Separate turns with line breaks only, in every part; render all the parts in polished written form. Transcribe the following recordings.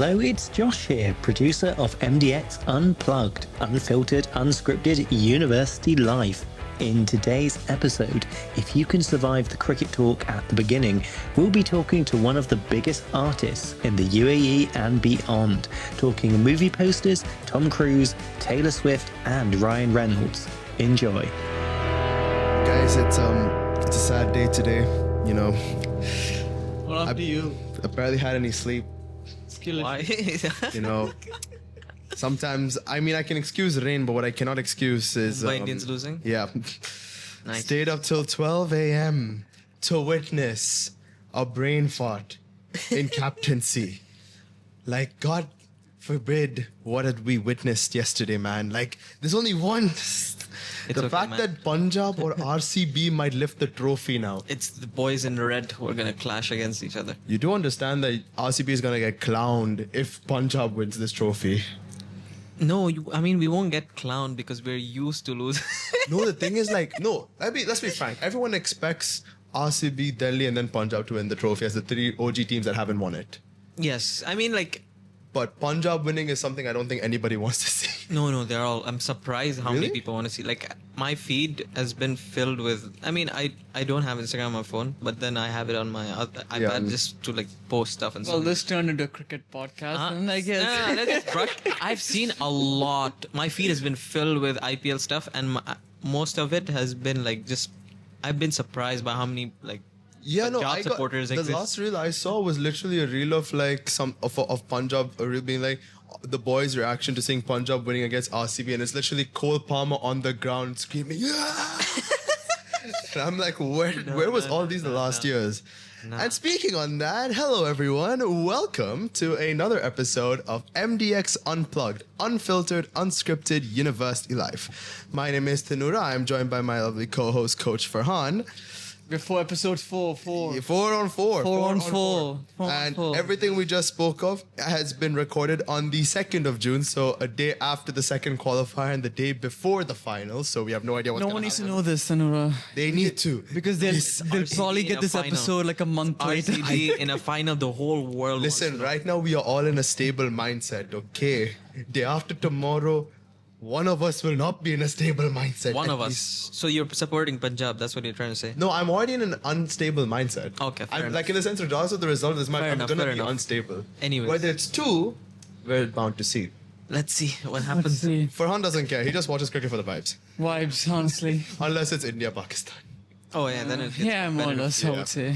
Hello, it's Josh here, producer of MDX Unplugged, unfiltered, unscripted university life. In today's episode, if you can survive the cricket talk at the beginning, we'll be talking to one of the biggest artists in the UAE and beyond, talking movie posters, Tom Cruise, Taylor Swift, and Ryan Reynolds. Enjoy.
Guys, it's a sad day today, you know.
What happened to you?
I barely had any sleep,
Why?
you know. Sometimes, I mean, I can excuse rain, but what I cannot excuse is...
Mumbai Indians losing?
Yeah.
Nice.
Stayed up till 12 a.m. to witness a brain fart in captaincy. Like, God forbid, what had we witnessed yesterday, man? Like, there's only one... the
okay,
fact
man.
that Punjab or RCB might lift the trophy now.
It's the boys in red who are going to clash against each other.
You do understand that RCB is going to get clowned if Punjab wins this trophy.
No, we won't get clowned because we're used to lose.
No, the thing is let's be frank. Everyone expects RCB, Delhi and then Punjab to win the trophy as the three OG teams that haven't won it.
Yes,
But Punjab winning is something I don't think anybody wants to see.
No, they're all... I'm surprised how many
Really?
people want to see. Like, my feed has been filled with... I don't have Instagram on my phone, but then I have it on my iPad just to, post stuff and
Well,
stuff.
this turned into a cricket podcast, and I guess.
I've seen a lot. My feed has been filled with IPL stuff, and most of it has been, I've been surprised by how many, Punjab supporters
the
exist.
last reel I saw was literally a reel of of Punjab, a reel being the boys' reaction to seeing Punjab winning against RCB, and it's literally Cole Palmer on the ground screaming, yeah! And I'm like, where was all these the last years?
No.
And speaking on that, hello everyone, welcome to another episode of MDX Unplugged, unfiltered, unscripted university life. My name is Tanura. I'm joined by my lovely co-host, Coach Farhan.
Before episode 4.
4 on 4.
4 on 4.
And everything we just spoke of has been recorded on the 2nd of June, so a day after the second qualifier and the day before the finals, so we have no idea what's
No
going
one
to
needs to
happen.
know this, Sanura.
They need to.
Because they'll probably get this episode like a month later.
RCB in a final, the whole world wants
Listen,
to know.
right now we are all in a stable mindset, okay? Day after tomorrow, one of us will not be in a stable mindset.
One
at
of us.
least.
So you're supporting Punjab, that's what you're trying to say?
No, I'm already in an unstable mindset.
Okay, fair
I'm
enough.
like in the sense, regardless of the result, I'm
Fair
going to
enough.
be unstable.
Anyways.
Whether it's 2, we're bound to see.
Let's see what
Let's
happens.
see.
Farhan doesn't care. He just watches cricket for the vibes.
Vibes, honestly.
Unless it's India, Pakistan.
Oh, yeah, then it gets
Yeah, more or
better.
less, I
Yeah.
would say.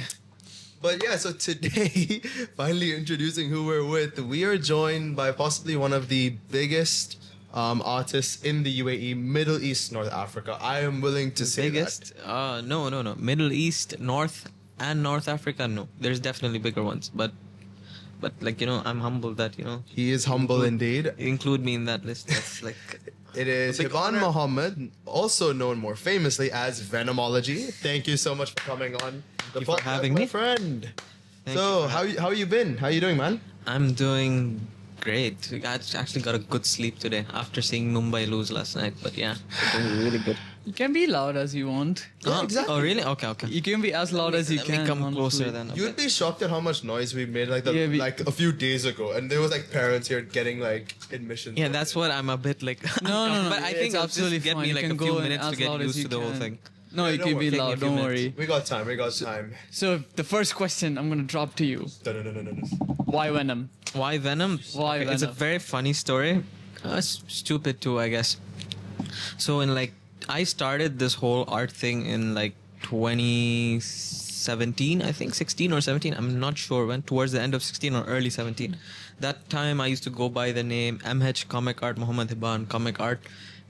But yeah, so today, finally introducing who we're with, we are joined by possibly one of the biggest artists in the UAE, Middle East, North Africa. I am willing to say
Biggest? No. Middle East, North, and North Africa, no. There's definitely bigger ones. But I'm humbled that,
he is humble indeed.
include me in that list. That's
It is
big
Hiban
honor.
Muhammad, also known more famously as Venomology. Thank you so much for coming on the
you for
podcast,
having
my
me.
friend.
Thank
So,
you for
how you been? How you doing, man?
I'm doing great. I actually got a good sleep today after seeing Mumbai lose last night. But yeah, doing really good.
You can be loud as you want.
Yeah, exactly.
Oh, really? Okay.
You can be as loud as you
Let
can.
me come
honestly.
closer then. Okay.
You'd be shocked at how much noise we made
Yeah,
like a few days ago, and there was parents here getting admissions.
Yeah, that's what I'm a bit
No.
But I
it's
think it'll
absolutely
just get
fine.
me
You
a
can
few
go in
minutes to
as
get
loud as
used
you
to the whole
can.
thing.
No, you
don't
can be
worry.
loud.
Take me a
Don't
few
worry.
minutes.
We got time.
So the first question I'm gonna drop to you:
No.
Why Venom?
Why Venom?
Why
It's a
Venom?
very funny story. Stupid too, I guess. So I started this whole art thing in 2017, I think 16 or 17. I'm not sure when. Towards the end of 16 or early 17. That time I used to go by the name MH Comic Art Muhammad Hiban Comic Art,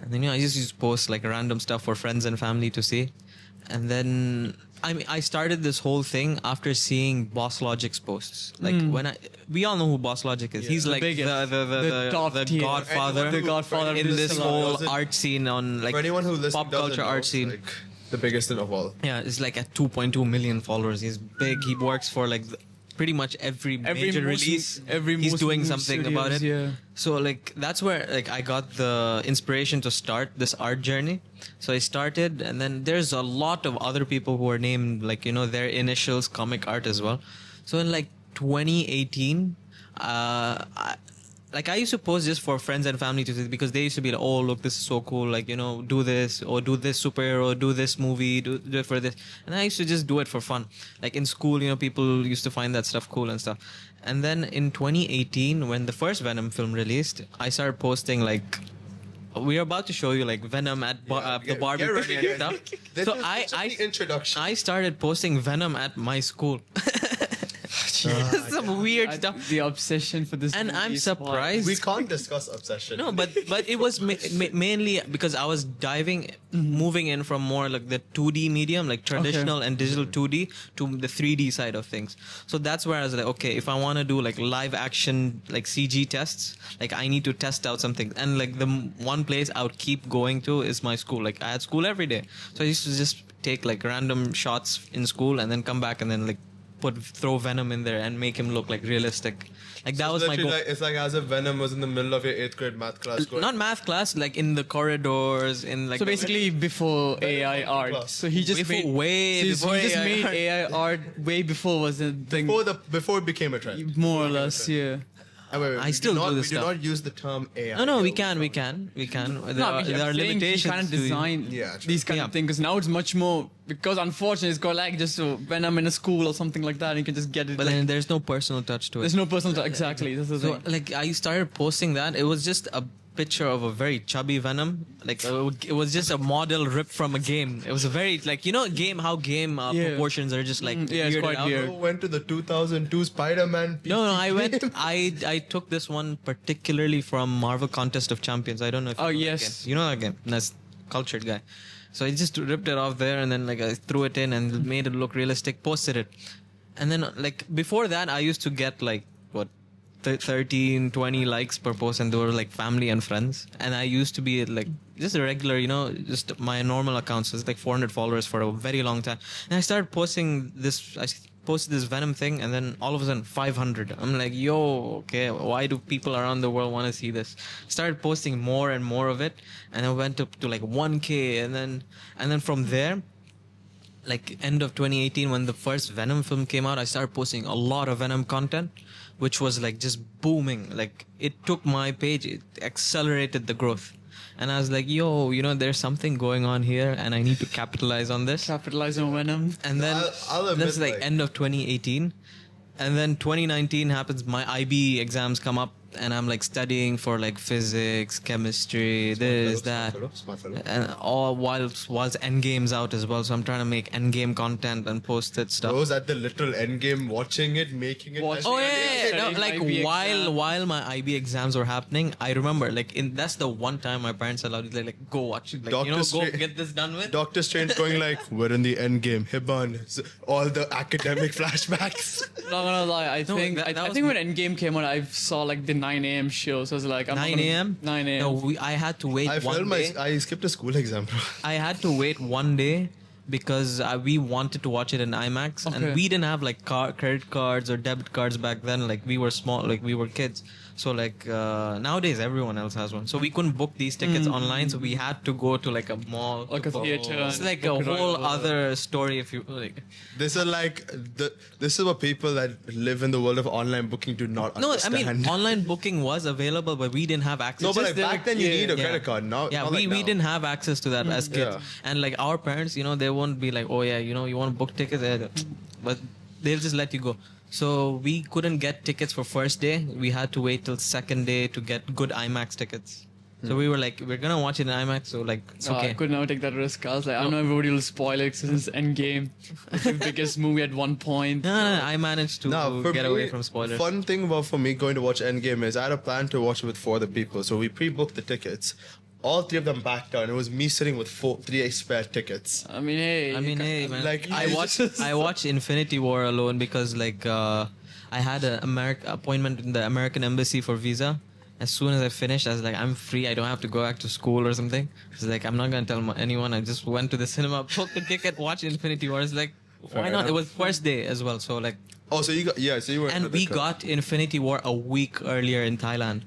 and then I just used to post random stuff for friends and family to see, and then. I started this whole thing after seeing Boss Logic's posts. We all know who Boss Logic is.
Yeah.
He's
The
like
biggest, the top
the
tier.
godfather,
The godfather of
in
this
this
salon.
whole
Doesn't-
art scene on
For anyone who listens,
pop culture art scene.
the biggest of all.
Yeah, it's at 2.2 million followers. He's big. He works for pretty much every major release. He's doing something about it.
Yeah.
So that's where I got the inspiration to start this art journey. So I started, and then there's a lot of other people who are named their initials comic art as well. So in 2018, I used to post just for friends and family to see, because they used to be like, oh, look, this is so cool. Like, you know, do this or do this superhero, do this movie, do it for this. And I used to just do it for fun. Like in school, you know, people used to find that stuff cool and stuff. And then in 2018, when the first Venom film released, I started posting like, we're about to show you like Venom at the barbecue and stuff. So
the introduction.
I started posting Venom at my school. Some weird stuff.
The obsession for this.
And
movie
I'm
is
surprised.
We can't discuss obsession.
No, but it was mainly because I was moving in from more like the 2D medium, like traditional and digital 2D, to the 3D side of things. So that's where I was like, okay, if I want to do like live action, like CG tests, like I need to test out something. And like the one place I would keep going to is my school. Like I had school every day. So I used to just take like random shots in school and then come back and then like throw Venom in there and make him look like realistic. Like that was my goal.
It's like as if Venom was in the middle of your 8th grade math class.
Not math class, like in the corridors, in like.
So basically, before
Venom
AI art,
class.
so he just
Before-
made
way
so
before
he just
AI
made
art.
AI art way before was the thing.
Before it became a trend.
More or less, yeah.
Wait,
I still do this
we
stuff.
do not use the term AI.
No, we
here.
can. There
No,
are limitations.
You can't
to-
design
Yeah, true.
these kind of things because now it's much more, because unfortunately it's got like just so when I'm in a school or something like that, you can just get it.
But
like,
then there's no personal touch to it.
there's no personal exactly. That's the
So
thing.
like I started posting that. It was just a picture of a very chubby Venom. Like it was just a model ripped from a game. It was a very like, you know, how game
Yeah.
proportions are just like
Yeah, it's
weirded
quite
out.
weird.
You went to the 2002 Spider-Man.
No,
PC
I went.
game.
I took this one particularly from Marvel Contest of Champions. I don't know if you
Oh,
know that
yes.
game. You know that game. That's cultured guy. So I just ripped it off there and then like I threw it in and made it look realistic. Posted it, and then like before that I used to get like what 13, 20 likes per post, and they were like family and friends. And I used to be like just a regular, you know, just my normal account. So it's like 400 followers for a very long time. And I started posting this. I posted this Venom thing, and then all of a sudden 500. I'm like, yo, okay, why do people around the world want to see this? Started posting more and more of it, and I went up to like 1K, and then from there, like end of 2018 when the first Venom film came out, I started posting a lot of Venom content, which was like just booming. Like it took my page, it accelerated the growth. And I was like, yo, you know, there's something going on here and I need to capitalize on this.
Capitalize on Venom.
And then
I'll admit,
that's like end of 2018. And then 2019 happens, my IB exams come up, and I'm like studying for like physics, chemistry,
Smart fellow.
and all whilst Endgame's out as well. So I'm trying to make Endgame content and post that stuff.
Those at the literal end game, watching it, making it.
Watch-
Oh yeah. No,
Studying
like
IB exam.
while my IB exams were happening, I remember like that's the one time my parents allowed me like go watch it, like
Dr.
you know, go
Strange-
get this done with.
Doctor Strange going like, we're in the end game. Hiban. All the academic flashbacks.
Not gonna lie, I
No,
think
that
I
was
think when Endgame came out, I saw like the 9 a.m. show. So I was like, I'm not
9
gonna-
a.m.
9 a.m.
No, I had to wait
I
one
failed
day.
I skipped a school exam, bro.
I had to wait one day because we wanted to watch it in IMAX,
Okay.
and we didn't have like credit cards or debit cards back then. Like we were small, like we were kids. So like nowadays everyone else has one. So we couldn't book these tickets online. So we had to go to like a mall,
Like
to
a
book.
theater
It's
and
like a
book it
whole
right.
other story. If you like,
This is like this is what people that live in the world of online booking do not
no, I
understand.
mean online booking was available, but we didn't have access.
no, but
Just
like
there-
back then you need a
Yeah.
credit card. Now,
Yeah,
not
we
like now.
didn't have access to that as kids.
Yeah.
And like our parents, you know, they won't be like, oh yeah, you know, you want to book tickets, but they'll just let you go. So we couldn't get tickets for first day. We had to wait till second day to get good IMAX tickets. So we were like, we're gonna watch it in IMAX, so like it's
No,
okay.
I could never take that risk. I was like, I know everybody will spoil it since it's Endgame. It's the biggest movie at one point.
No, I managed to
For
get
me,
away from spoilers.
Fun thing about for me going to watch Endgame is I had a plan to watch it with 4 other people. So we pre-booked the tickets. All 3 of them backed out. It was me sitting with 3 spare tickets.
I mean, hey.
Man.
Like,
I watched Infinity War alone because like I had an appointment in the American embassy for visa. As soon as I finished, I was like, I'm free. I don't have to go back to school or something. It's like I'm not gonna tell anyone. I just went to the cinema, booked the ticket, watched Infinity War. It's like, why
Fair
not?
enough.
It was first day as well, so like,
Oh, so you got so you were.
and we got Infinity War a week earlier in Thailand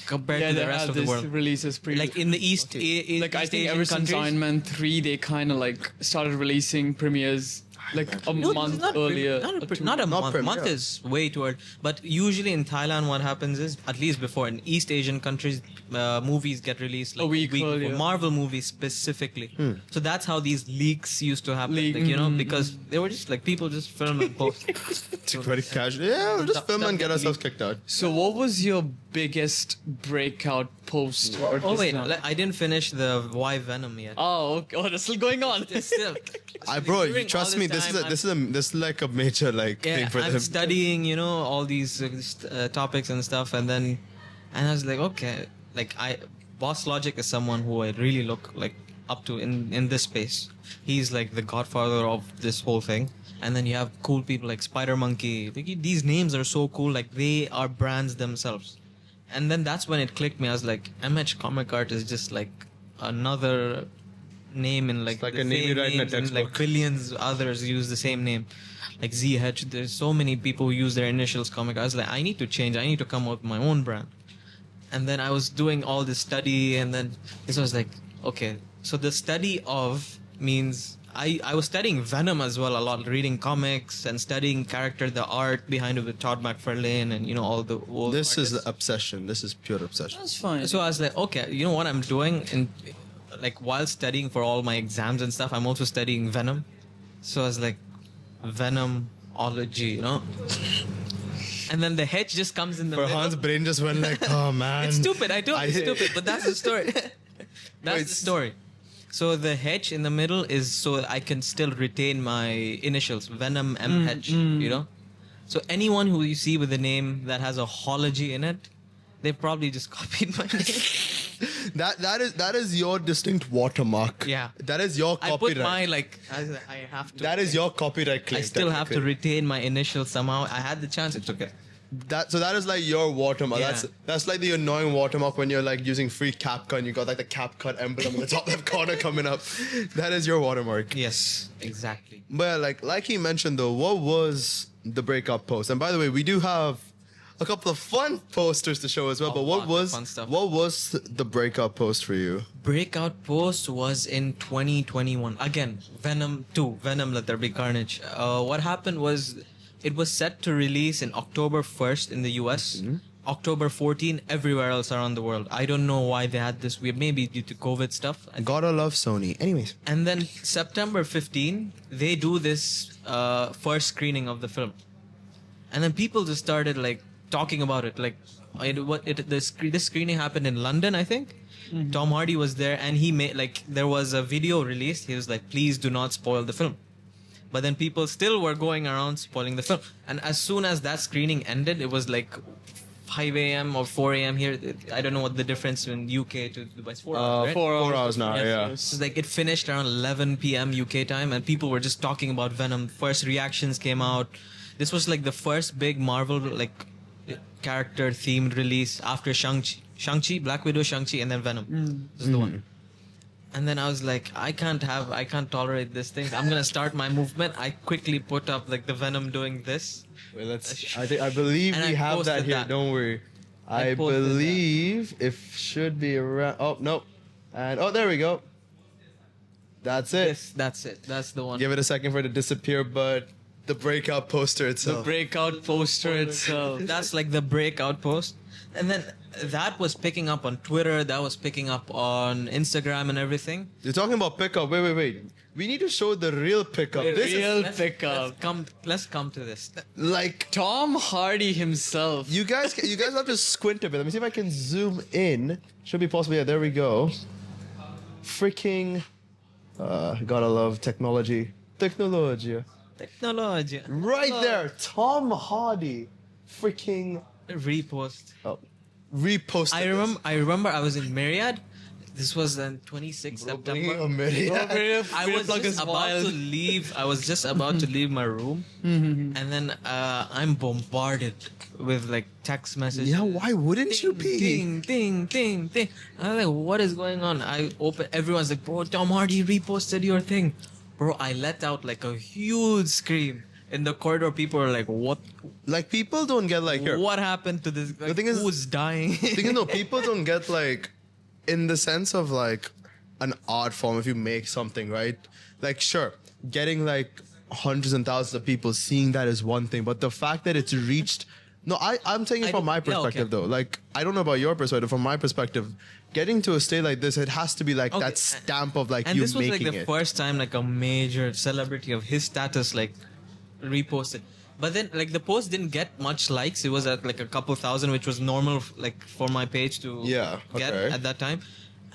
compared
yeah,
to
they
the rest
had
of the
this
world.
releases pre.
Like in the East,
like I
East
think
Asian
ever since
countries.
Iron Man 3, they kind of like started releasing premieres like a
No,
month
not
earlier.
Not
or two
not a
Not
month.
premiere.
Month is way too early. But usually in Thailand, what happens is, at least before in East Asian countries, movies get released like
A week
before.
earlier.
Marvel movies specifically. So that's how these leaks used to happen.
Leak,
Like, because they were just like people just film and post.
Very casual. Yeah, we'll just film and get ourselves kicked out.
So what was your biggest breakout post? or
Oh wait,
discount?
I didn't finish the Why Venom yet.
Oh, okay. Oh, that's still going on.
It's still.
Bro,
During
trust
all
me,
this time,
this is like a major like
Yeah,
thing for
I'm
them.
studying, all these topics and stuff, and I was like, okay, like Boss Logic is someone who I really look like up to in this space. He's like the godfather of this whole thing. And then you have cool people like Spider Monkey. Like, these names are so cool, like they are brands themselves. And then that's when it clicked me. I was like, MH Comic Art is just like another name in like
It's like
the
a name you
same
write in a
names, and like
textbook.
billions others use the same name. Like ZH, there's so many people who use their initials comic. I was like, I need to change. I need to come up with my own brand. And then I was doing all this study, and then this was like, okay, so the study of means I was studying Venom as well a lot, reading comics and studying the art behind it with Todd McFarlane and all the old
This is
artists.
obsession. This is pure obsession.
That's fine.
So I was like, okay, you know what I'm doing? And like while studying for all my exams and stuff, I'm also studying Venom. So I was like, Venomology, And then the hedge just comes in the
For
middle.
Hans' brain just went like, oh man.
It's stupid. I know it's stupid, but that's the story. That's
Wait,
the story. So the hedge in the middle is so I can still retain my initials, Venom M Hedge, So anyone who you see with a name that has a hology in it, they probably just copied my name.
That is your distinct watermark.
Yeah.
That is your
I
copyright.
put my I have to.
That is your copyright claim.
I still have to
technically.
retain my initials somehow. I had the chance, I took it.
That is like your watermark.
Yeah.
That's like the annoying watermark when you're like using free CapCut and you got like the CapCut emblem in the top left corner coming up. That is your watermark.
Yes, exactly.
But like he mentioned though, what was the breakup post? And by the way, we do have a couple of fun posters to show as well.
A
But
lot
what
of
was
fun stuff.
what was the breakup post for you?
Breakout post was in 2021. Again, Venom 2, Venom Let There Be Carnage. What happened was it was set to release in October 1st in the US, October 14 everywhere else around the world. I don't know why they had this weird, maybe due to COVID stuff.
Gotta love Sony. Anyways.
And then September 15, they do this first screening of the film. And then people just started like talking about it. Like this screening happened in London, I think. Tom Hardy was there, and he made there was a video released. He was like, "Please do not spoil the film." But then people still were going around spoiling the film. And as soon as that screening ended, it was like 5 a.m. or 4 a.m. here. I don't know what the difference in UK to Dubai is. 4 hours, right?
4 hours now.
Yes,
Yeah.
yes. So like it finished around 11 p.m. UK time, and people were just talking about Venom. First reactions came out. This was like the first big Marvel character themed release after Shang-Chi, Black Widow, Shang-Chi, and then Venom. This is the one. And then I was like, I can't tolerate this thing. I'm gonna start my movement. I quickly put up like the Venom doing this.
Wait, I believe
And
we
I
have that
posted
here.
that.
Don't worry. I
posted that.
believe it should be around. Oh no, and there we go. That's it.
That's it. That's the one.
Give it a second for it to disappear, but the breakout poster
The
itself.
breakout poster itself.
That's like the breakout post. And then that was picking up on Twitter, that was picking up on Instagram and everything.
You're talking about pickup. Wait. We need to show the real pickup. This is
Real
Let's
pickup.
let's come to this.
like
Tom Hardy himself.
you guys have to squint a bit. Let me see if I can zoom in. Should be possible. Yeah, there we go. Freaking gotta love technology. Technology.
Technology.
Right there, Tom Hardy. Freaking
Repost.
reposted.
I remember I was in Marriott. This was on 26th September. I was just about to leave. I was just about to leave my room, and then I'm bombarded with like text messages.
Yeah, why wouldn't you be?
Ding, ding, ding, ding. I was like, what is going on? I open. Everyone's like, bro, Tom Hardy reposted your thing, bro. I let out like a huge scream in the corridor. People are like, what?
Like people don't get like here.
What happened to this? Like,
thing is-
who's dying?
The thing is, no, people don't get like, in the sense of like an art form. If you make something, right? Like, sure, getting like hundreds and thousands of people seeing that is one thing, but the fact that it's reached. No, I'm saying it from my perspective though. Like, I don't know about your perspective. From my perspective, getting to a state like this, it has to be like that stamp of like
and
you
this was
making
like the first time like a major celebrity of his status like reposted. But then like the post didn't get much likes. It was at like a couple thousand, which was normal like for my page to get at that time.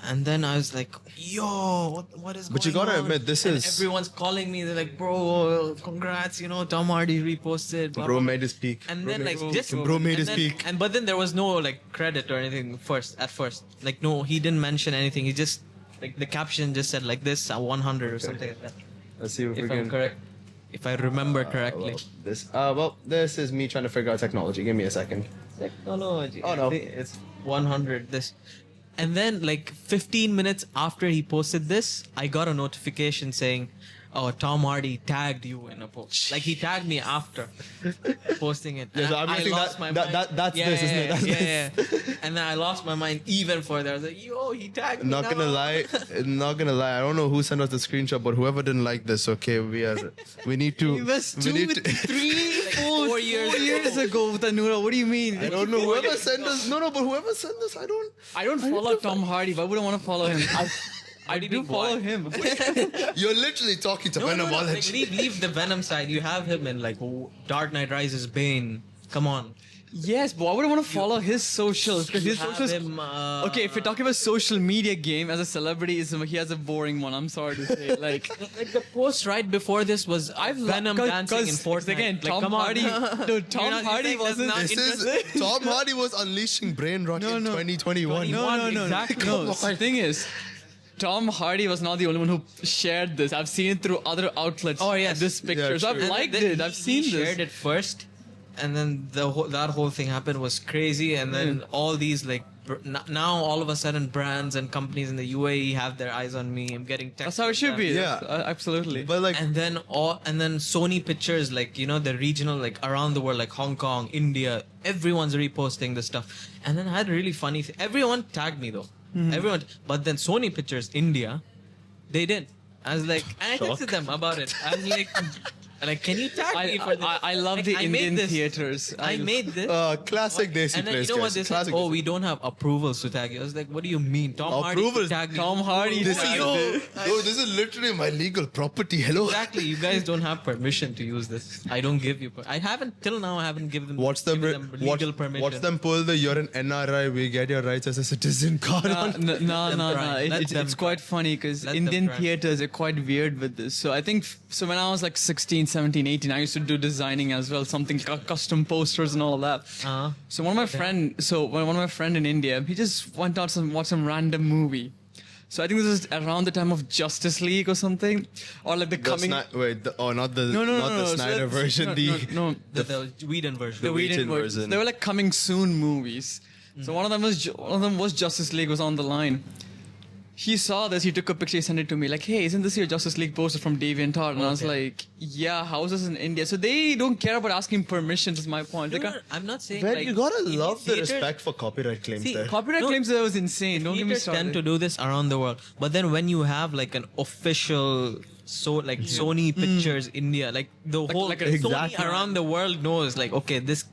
And then I was like, yo, what is going on?
But you gotta admit, this
and
is...
everyone's calling me. They're like, bro, congrats, you know, Tom Hardy reposted. Blah,
Bro
blah,
made his peak.
and then like just...
Bro made his
then,
peak.
But then there was no like credit or anything at first. Like, no, he didn't mention anything. He just, like the caption just said like this, 100 or something like that.
Let's see if we
If
can...
I'm correct. If I remember correctly.
This is me trying to figure out technology. Give me a second.
Technology.
Oh, no.
It's 100 this. And then like 15 minutes after he posted this, I got a notification saying, oh, Tom Hardy tagged you in a post. Like he tagged me after posting it.
Yeah, so I'm guessing that's this, isn't it? That's
yeah. And then I lost my mind even further. I was like, yo, he tagged me.
Not gonna lie. I don't know who sent us the screenshot, but whoever didn't like this, okay, we need to.
It was
we need to,
4 years
ago, Tanura. What do you mean?
I don't know whoever sent us. No, but whoever sent us,
I don't follow Tom Hardy, but I wouldn't want to follow him. I do follow him.
You're literally talking to Venomology.
Like, leave the Venom side. You have him in like Dark Knight Rises, Bane. Come on.
Yes, but I wouldn't want to follow his socials because his
Have
socials.
him,
Okay, if you're talking about social media game as a celebrity, he has a boring one. I'm sorry to say, like
the post right before this was Venom dancing in Fortnite.
Again,
like,
Tom
come on.
Hardy. No, Tom Hardy wasn't.
Tom Hardy was unleashing brain rot in 2021.
No.
Exactly.
No, the thing is, Tom Hardy was not the only one who shared this. I've seen it through other outlets.
Oh, yes.
This picture.
Yeah,
so I've
true.
liked it. I've seen
he
this.
shared it first, and then that whole thing happened was crazy. And then all these like now all of a sudden brands and companies in the UAE have their eyes on me. I'm getting text.
That's how it should be.
Yeah.
Absolutely.
But like,
And then Sony Pictures, like, you know, the regional, like around the world, like Hong Kong, India, everyone's reposting this stuff. And then I had a really funny everyone tagged me though. Everyone, but then Sony Pictures India, they didn't. I was like, and I texted them about it. I was like, can you tag me for this?
I love
Like,
the
I made
Indian
this.
theaters.
I made this.
classic Desi
And then
place.
you know what
guys.
they said?
Classic
Oh,
Desi.
we don't have approvals to tag you. I was like, what do you mean? Tom Hardy
Approvals?
tagged me.
Tom Hardy
This
tagged
is
it.
this is literally my legal property. Hello.
Exactly. You guys don't have permission to use this. I don't give you. I haven't till now. I haven't given them. given them legal permission.
Watch them pull the "you're an NRI, we get your rights as a citizen" card.
No.
try. Let them
It's quite funny because
Let them
Indian
try.
theaters are quite weird with this. So I think, so when I was like 16, 17, 18, I used to do designing as well, something custom posters and all of that.
Uh-huh.
So one of my friend in India, he just went out and watched some random movie. So I think this is around the time of Justice League or something, or like
Not the Snyder version.
The Whedon version.
The Whedon
version.
version. They were like coming soon movies. So one of them was Justice League was on the line. He saw this, he took a picture, he sent it to me, like, hey, isn't this your Justice League poster from DeviantArt? And I was like, yeah, how is this in India? So they don't care about asking permission, is my point.
No, I'm not saying
Man,
like,
you gotta
Indian
love the
theaters-
respect for copyright claims
See,
there.
Copyright claims that was insane. Don't get me
Theaters tend to
started.
do this around the world, but then when you have like an official, Sony Pictures India, like the whole
like a-
Sony
Exactly.
around the world knows, like, okay, this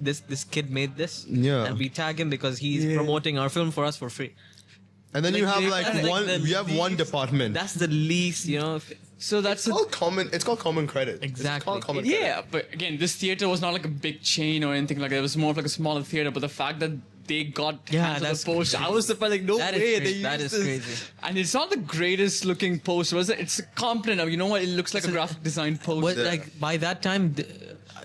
kid made this,
Yeah.
and we tag him because he's promoting our film for us for free.
And then you have like
that's
one.
the
You have one
least-
department.
That's the least,
So that's
It's called common. It's called common credit.
Exactly.
It's called common credit.
yeah, but again, this theater was not like a big chain or anything like that. It was more of like a smaller theater. But the fact that they got hands on
that's
the poster, I
crazy.
was surprised. Like, no
That is
way
crazy.
they
That
used
is
this.
crazy.
And it's not the greatest looking poster. It's a component of, you know what? It looks like a graphic design poster.
What, like by that time,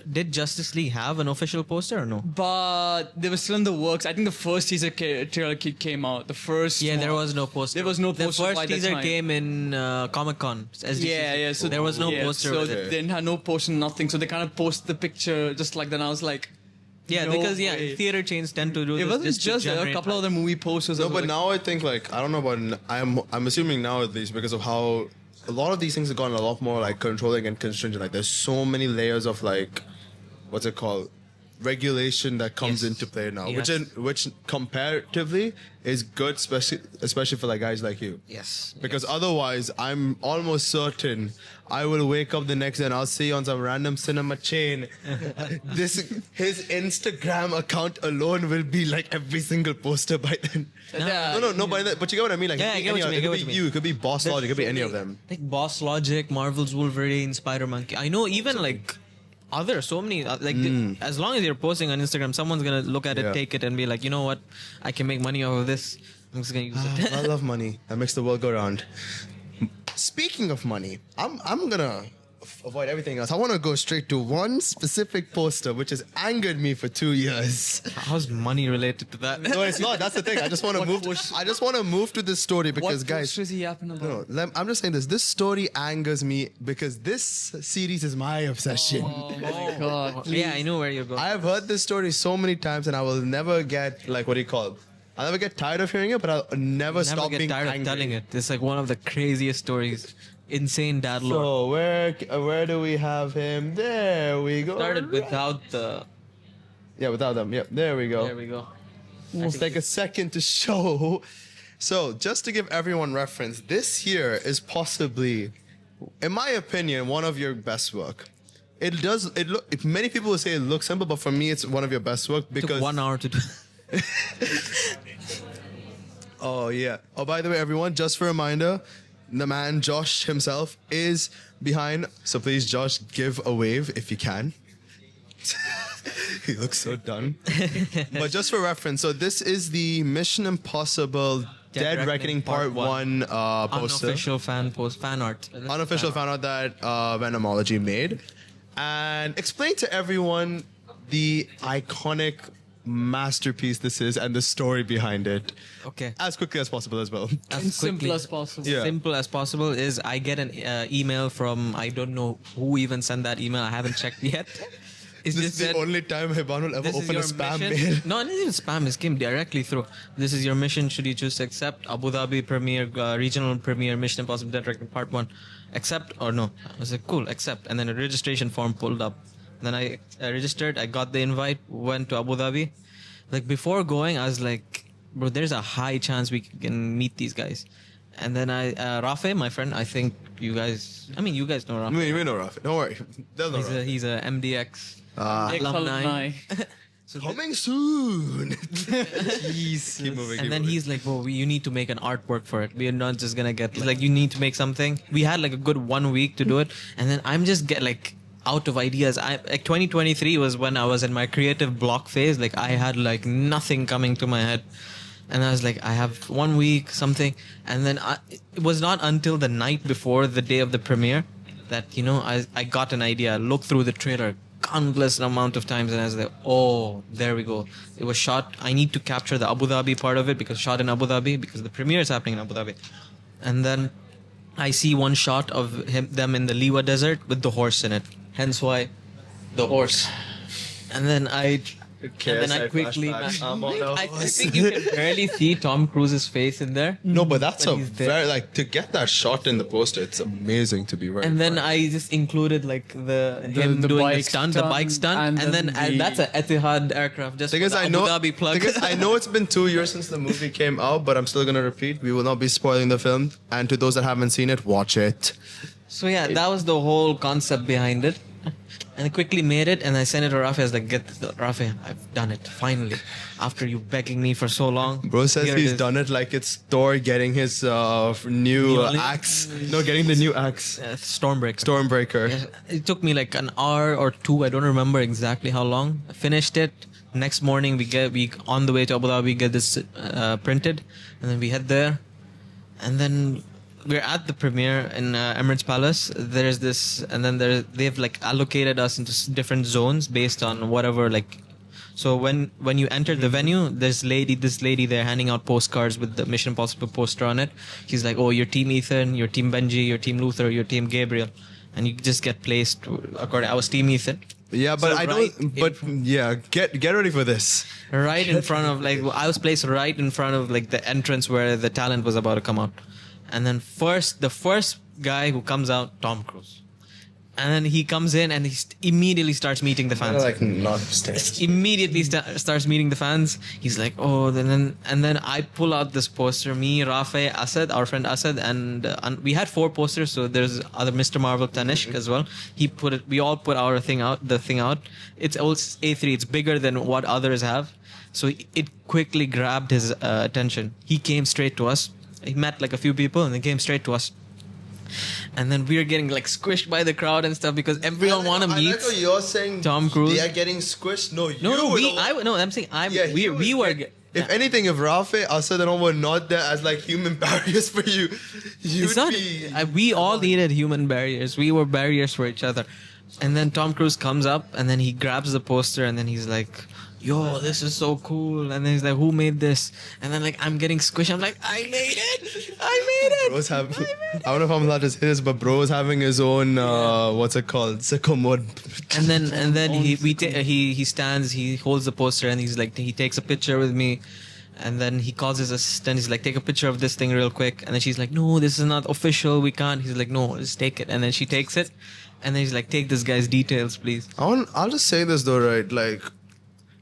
did Justice League have an official poster or no?
But they were still in the works. I think the first teaser trailer came out. The first.
Yeah, there
one.
was no poster.
There was no poster
The
by
first
the
teaser
time.
came in Comic Con.
Yeah. So
there was no poster.
So
with
they
it.
didn't have no poster, nothing. So they kind of posted the picture just like that. And I was like,
Yeah,
no
because
way.
theater chains tend to do
It
this.
wasn't
to
just a
generate
couple
hype.
of the movie posters.
No,
of
but
like,
now I think like I don't know about. I'm assuming now at least because of how a lot of these things have gotten a lot more like controlling and constringent. Like there's so many layers of like, what's it called? regulation that comes
Yes.
into play now,
Yes.
which comparatively is good, especially for like guys like you.
Yes.
Because otherwise, I'm almost certain I will wake up the next day and I'll see on some random cinema chain. His Instagram account alone will be like every single poster by then. No, but you get what I mean. Like,
Yeah, I
it
get
could
what
be
you mean, I get what
it
you
could be
mean.
you, it could be Boss Logic, it could be any of them.
Like Boss Logic, Marvel's Wolverine, Spider Monkey. I know even like other so many as long as you're posting on Instagram, someone's gonna look at it,
Yeah.
take it, and be like, you know what, I can make money off of this. I'm just gonna use it.
I love money. That makes the world go round. Speaking of money, I'm gonna avoid everything else. I want to go straight to one specific poster, which has angered me for 2 years.
How's money related to that?
No, it's not. That's the thing. I just want to move. I just want to move to this story because,
What
guys.
poster is he yapping about?
No, I'm just saying this. This story angers me because this series is my obsession.
Oh my god.
Yeah, I know where you're going.
I have heard this story so many times, and I will never get like what do you call it? I'll never get tired of hearing it, but I'll never stop
Never get
being
tired
angry.
of telling it. It's like one of the craziest stories. Insane dad lore.
So where do we have him? There we go.
Started without the.
Yeah, without them. Yep, there we go.
There we go.
We'll take a second to show. So, just to give everyone reference, this here is possibly, in my opinion, one of your best work. It does. It look. If many people will say it looks simple, but for me, it's one of your best work because.
Took 1 hour to do.
Oh yeah. Oh, by the way, everyone, just for a reminder, the man Josh himself is behind. So please, Josh, give a wave if you can. He looks so done. But just for reference, so this is the Mission Impossible Dead Reckoning Part 1 poster.
Unofficial fan art.
Unofficial fan art that Venomology made. And explain to everyone the iconic masterpiece this is and the story behind it.
Okay.
As quickly as possible as well.
As
Simple
quickly-
as possible.
Yeah.
Simple as possible is I get an email from I don't know who even sent that email. I haven't checked yet. It's
This
just
is the
said,
only time Hiban will ever
this is
open a
your
spam
mission.
mail.
No, it isn't even spam. It came directly through. This is your mission. Should you choose to accept Abu Dhabi premiere, regional premiere, Mission Impossible Dead Reckoning Part 1? Accept or no? I was like, cool, accept. And then a registration form pulled up. Then I registered. I got the invite. Went to Abu Dhabi. Like before going, I was like, bro, there's a high chance we can meet these guys. And then Rafe, my friend, I think you guys know Rafe.
We know Rafi. Don't worry. They'll know Rafi.
He's a MDX
Alumni.
So
Coming soon.
Jeez.
Keep moving.
and then he's like, "Well, you need to make an artwork for it. We are not just gonna get like you need to make something." We had like a good 1 week to do it, and then I'm just out of ideas. Like 2023 was when I was in my creative block phase. Like I had like nothing coming to my head, and I was like, I have 1 week something, and then it was not until the night before the day of the premiere that I got an idea. I looked through the trailer countless amount of times and I was like, oh, there we go. It was shot. I need to capture the Abu Dhabi part of it because shot in Abu Dhabi because the premiere is happening in Abu Dhabi. And then I see one shot of them in the Liwa desert with the horse in it. Hence why the horse. And then I quickly I think you can barely see Tom Cruise's face in there.
No, but that's
But
a
he's there.
very to get that shot in the poster. It's amazing to be right.
And then I just included him
the
doing
bike
the stunt, the bike stunt,
stunt,
and then
and then
that's an Etihad aircraft. Just
Because
for the
I
Abu
know,
Dhabi plug.
because I know it's been 2 years since the movie came out, but I'm still gonna repeat: we will not be spoiling the film. And to those that haven't seen it, watch it.
So yeah, that was the whole concept behind it. And I quickly made it and I sent it to Rafi. I was like, Rafi, I've done it, finally. After you begging me for so long.
Bro says
here it
he's
is.
done it like it's Thor getting his new
Mjolnir?
axe. No, getting the new axe.
Stormbreaker.
Stormbreaker.
Yes, it took me like an hour or two. I don't remember exactly how long. I finished it. Next morning, we on the way to Abu Dhabi, we get this printed. And then we head there. And then we're at the premiere in Emirates Palace. There's this, and then they've like allocated us into different zones based on whatever like. So when you enter the venue, this lady there handing out postcards with the Mission Impossible poster on it. She's like, "Oh, your team Ethan, your team Benji, your team Luther, your team Gabriel," and you just get placed according. I was team Ethan.
Yeah, but
So
I
right
don't. But yeah, get ready for this.
Right in front of I was placed right in front of like the entrance where the talent was about to come out. And then the first guy who comes out, Tom Cruise. And then he comes in and he immediately starts meeting the fans.
Like not stairs.
Immediately starts meeting the fans. He's like, oh, and then I pull out this poster. Me, Rafe, Asad, our friend Asad, and we had 4 posters. So there's other Mr. Marvel Tanishq as well. He put it. We all put our thing out. The thing out. It's A3. It's bigger than what others have. So it quickly grabbed his attention. He came straight to us. He met like a few people and then came straight to us. And then we are getting like squished by the crowd and stuff because everyone want to meet.
I like what you're saying.
Tom Cruise.
They are getting squished. No, you.
No, I'm saying we were.
If anything, if Rafe, Asad, and all were not there as like human barriers for you,
It's not. We all needed human barriers. We were barriers for each other. And then Tom Cruise comes up and then he grabs the poster and then he's like, yo, this is so cool. And then he's like, who made this? And then like I'm getting squished. I'm like, I made it.
Bro's I don't know if I'm allowed to say this, but Bro's having his own what's it called? Sicko mode.
And then he stands, he holds the poster and he's like, he takes a picture with me. And then he calls his assistant. He's like, take a picture of this thing real quick. And then she's like, no, this is not official. We can't. He's like, no, just take it. And then she takes it. And then he's like, take this guy's details, please.
I'll just say this though, right? Like,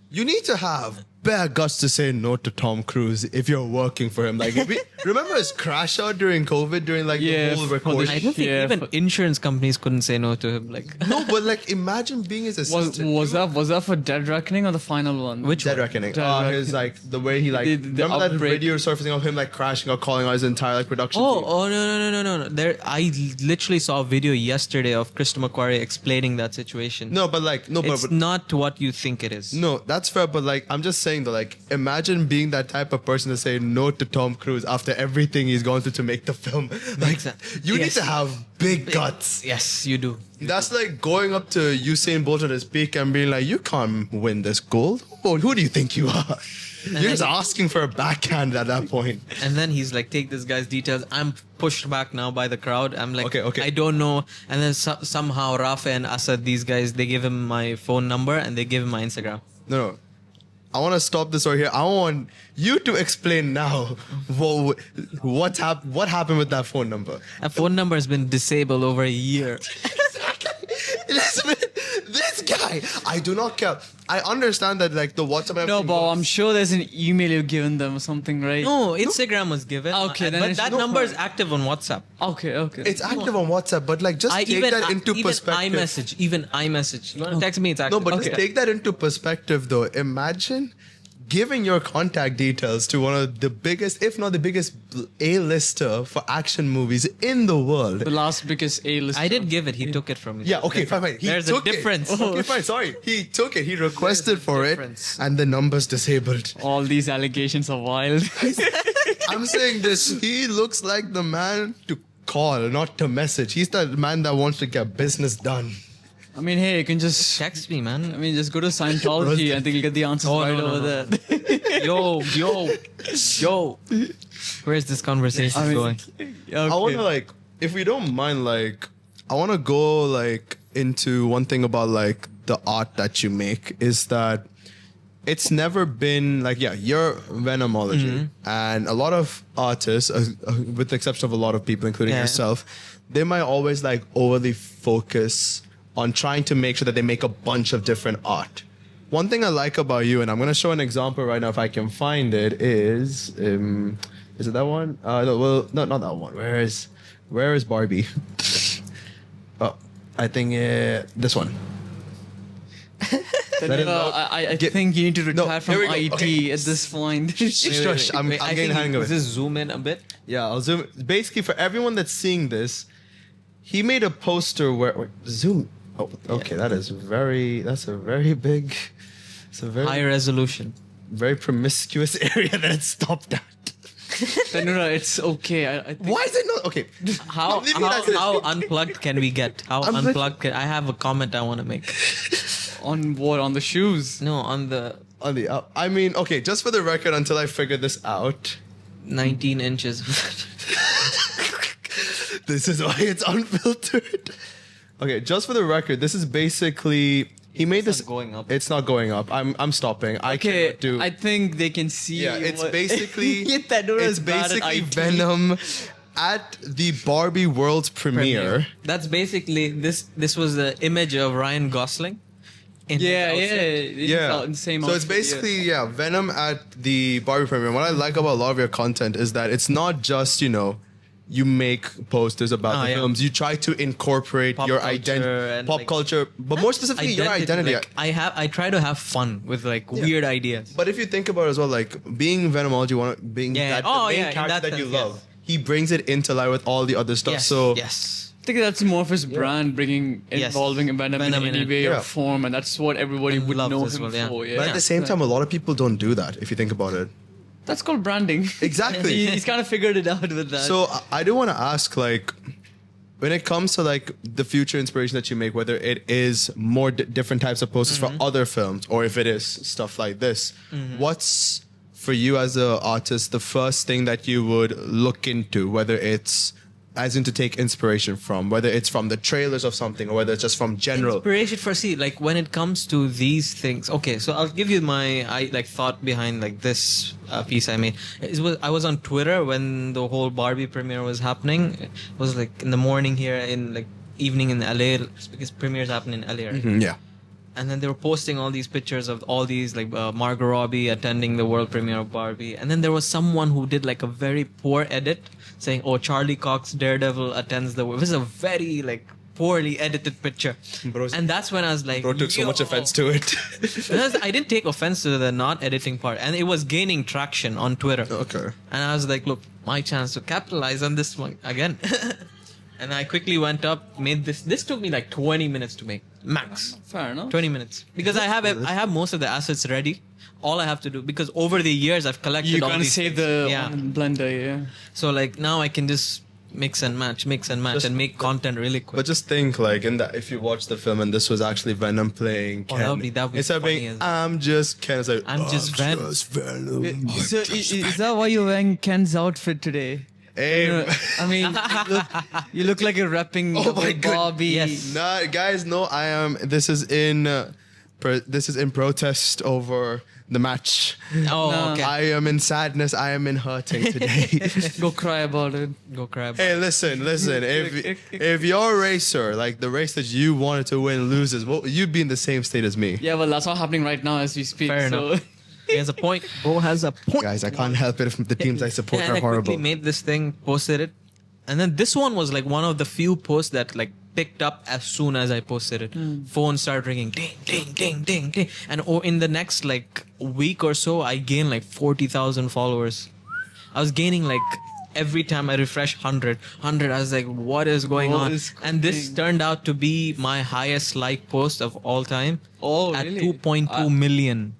you need to have bare guts to say no to Tom Cruise if you're working for him. Like, remember his crash out during COVID, during like the whole recording?
I don't think even insurance companies couldn't say no to him. Like,
No, but like, imagine being his assistant.
Was that for Dead Reckoning or the final one?
which
Dead
one?
Reckoning.
Dead Reckoning.
His like the way he like
The
remember that
outbreak.
video surfacing of him like crashing or calling out his entire like production team.
Oh no! There, I literally saw a video yesterday of Krista McQuarrie explaining that situation.
No, but like
It's not what you think it is.
no, that's fair. But like, I'm just saying that like, imagine being that type of person to say no to Tom Cruise after everything he's gone through to make the film. Like,
sense.
you need
Yes.
to have big guts.
Yes, you do.
That's like going up to Usain Bolt at his peak and being like, you can't win this gold. Oh, who do you think you are? You're just asking for a backhand at that point.
And then he's like, take this guy's details. I'm pushed back now by the crowd. I'm like,
Okay.
I don't know. And then somehow Rafa and Asad, these guys, they give him my phone number and they give him my Instagram.
No. I want to stop this right here. I want you to explain now what happened with that phone number.
That phone number has been disabled over a year.
Elizabeth, this guy, I do not care. I understand that like the WhatsApp. and
No,
everything
but
works.
I'm sure there's an email you've given them or something, right?
No, Instagram was given.
Okay, then
but
it's
that
no
number is
point.
active on WhatsApp.
Okay.
It's active on WhatsApp, but like just take that into perspective.
Even iMessage. You want to text me? It's active.
No, but just take that into perspective though. Imagine giving your contact details to one of the biggest, if not the biggest, A-lister for action movies in the world.
The last biggest A-list.
I did give it. He took it from me.
Yeah, okay, fine. He
There's a
took it.
difference.
Okay, fine, sorry. He took it. He requested for
difference.
it, and the number's disabled.
All these allegations are wild.
I'm saying this. He looks like the man to call, not to message. He's the man that wants to get business done.
I mean, hey, you can just
Text me, man.
I mean, just go to Scientology. I think you'll get the answers
Oh,
right
no,
over
no.
there.
Yo. Where's this conversation
I mean,
going?
Okay.
I want to like, if we don't mind, like, I want to go like into one thing about like the art that you make is that it's never been like, yeah, you're Venomology, and a lot of artists, with the exception of a lot of people, including
Yeah.
yourself, they might always like overly focus on trying to make sure that they make a bunch of different art. One thing I like about you, and I'm gonna show an example right now if I can find it, is it that one? No, well, no, not that one. Where is Barbie? Oh, I think this one. That is not-
I
Get-
think you need to
No,
retire from
here we go.
IT
Okay.
at this point.
Shush, I'm
I
getting
think
the hang of it.
Just zoom in a bit.
Yeah, I'll zoom. Basically, for everyone that's seeing this, he made a poster where wait, zoom. Oh, okay, that's a very big, it's a very
High resolution.
very promiscuous area that it's stopped at.
No, it's okay. I think
Why is it not okay?
How
Leave me like this.
how unplugged can we get? How
I'm
unplugged can I have a comment I want to make?
on what? On the shoes?
No, on the
On the up. I mean, okay, just for the record, until I figure this out,
19 inches.
this is why it's unfiltered. Okay, just for the record, this is basically he made this
not going up.
It's not going up. I'm stopping. I
Okay,
cannot do.
I think they can see.
Yeah, it's
what-
basically
Yeah, that dude
it's
is bad at
basically
IT.
Venom at the Barbie World premiere.
That's basically this was the image of Ryan Gosling. In his outfit.
Yeah.
In the same
So it's
outfit,
basically Venom at the Barbie premiere. What I like about a lot of your content is that it's not just you make posters about the films. You try to incorporate
Pop
your
culture
identity,
and,
pop
like,
culture, but more specifically your identity.
Like, I try to have fun with like weird ideas.
But if you think about it as well, like being Venomology, being
Yeah.
that
Oh,
the main
yeah, in
character
that
that you
sense,
love,
yes.
he brings it into life with all the other stuff.
Yes.
So
yes.
I think that's more of his brand, involving Venom in
Venom in
any
it.
way or
Yeah.
form, and that's what everybody
And
would
loves
know
as
him
well, yeah.
for. Yeah.
but at the same time, a lot of people don't do that. If you think about it,
That's called branding.
Exactly.
He's kind of figured it out with that.
so I do want to ask, like, when it comes to like the future inspiration that you make, whether it is more different types of posters for other films, or if it is stuff like this, what's for you as an artist the first thing that you would look into, whether it's as in to take inspiration from, whether it's from the trailers of something or whether it's just from general.
Inspiration for like when it comes to these things. Okay, so I'll give you my thought behind like this piece I made. I was on Twitter when the whole Barbie premiere was happening. It was like in the morning here, in like evening in LA, because premieres happen in LA. Right?
Yeah.
And then they were posting all these pictures of all these like Margot Robbie attending the world premiere of Barbie, and then there was someone who did like a very poor edit saying, "Oh, Charlie Cox Daredevil attends the." It was a very like poorly edited picture, and that's when I was like,
Bro took so much offense to it.
I didn't take offense to the not editing part, and it was gaining traction on Twitter.
Okay.
And I was like, look, my chance to capitalize on this one again. And I quickly went up, made this. This took me like 20 minutes to make, max.
Fair enough.
20 minutes, because I have most of the assets ready. All I have to do, because over the years I've collected
You
all
kind of
these
save
things.
the blender, yeah.
So like now I can just mix and match, and make content really quick.
But just think, like, in that, if you watch the film and this was actually Venom playing Ken,
that would be
instead of
funny
being,
as-
I'm just Ken, it's like,
I'm just Venom.
Venom.
So is that why you're wearing Ken's outfit today?
Hey,
I mean, you look like you're rapping
Oh my
the Barbie.
Yes.
nah, guys, no, I am. This is in protest over the match.
Oh,
No.
okay.
I am in sadness. I am in hurting today.
Go cry about it.
Go crab.
Hey, listen. If your racer, like the race that you wanted to win, loses, well, you'd be in the same state as me.
Yeah, well, that's not happening right now as we speak.
Fair
so.
enough. He has a point. Bro has a point.
Guys, I can't help it if the teams I support
And
are
I quickly
horrible.
made this thing, posted it, and then this one was like one of the few posts that like picked up as soon as I posted it. Phone started ringing, ding, ding, ding, ding, ding, and in the next like week or so, I gained like 40,000 followers. I was gaining like every time I refresh 100. I was like, what is going
What
on?
is
And this
cooking?
turned out to be my highest like post of all time.
Oh,
at
really?
2.2 million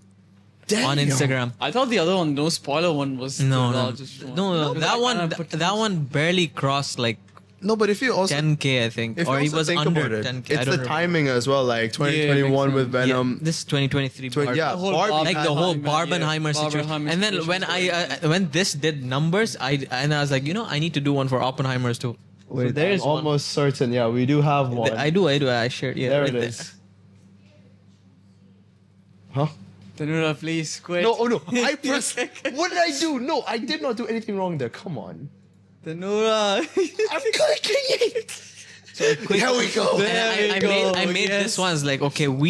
on Instagram.
I thought the other one, no spoiler one, was the
No,
largest one.
no,
Because
that
I
one,
kinda put
that one barely crossed like
No, but if you also
10K, I think,
if
or
you
he
also
was
think
under
about it,
10K.
it's
I
the
don't remember.
timing as well. Like 2021
makes
with
sense.
Yeah,
Venom.
this is 2023.
Yeah,
The whole
Barbie
Like the whole
Barbenheimer,
Barbenheimer situation.
Barbenheimer
And then when
situation.
when this did numbers, I was like, I need to do one for Oppenheimers too.
Wait,
there is
I'm
one.
almost certain. Yeah, we do have one.
I do. I shared. Yeah,
there
right
it is. Huh?
Tanura, please quit.
No, oh no! I pressed. What did I do? No, I did not do anything wrong there. Come on.
Tanura.
I'm clicking it. Here we go.
There
I
we
made
go,
this
yes.
one. I was like, okay, I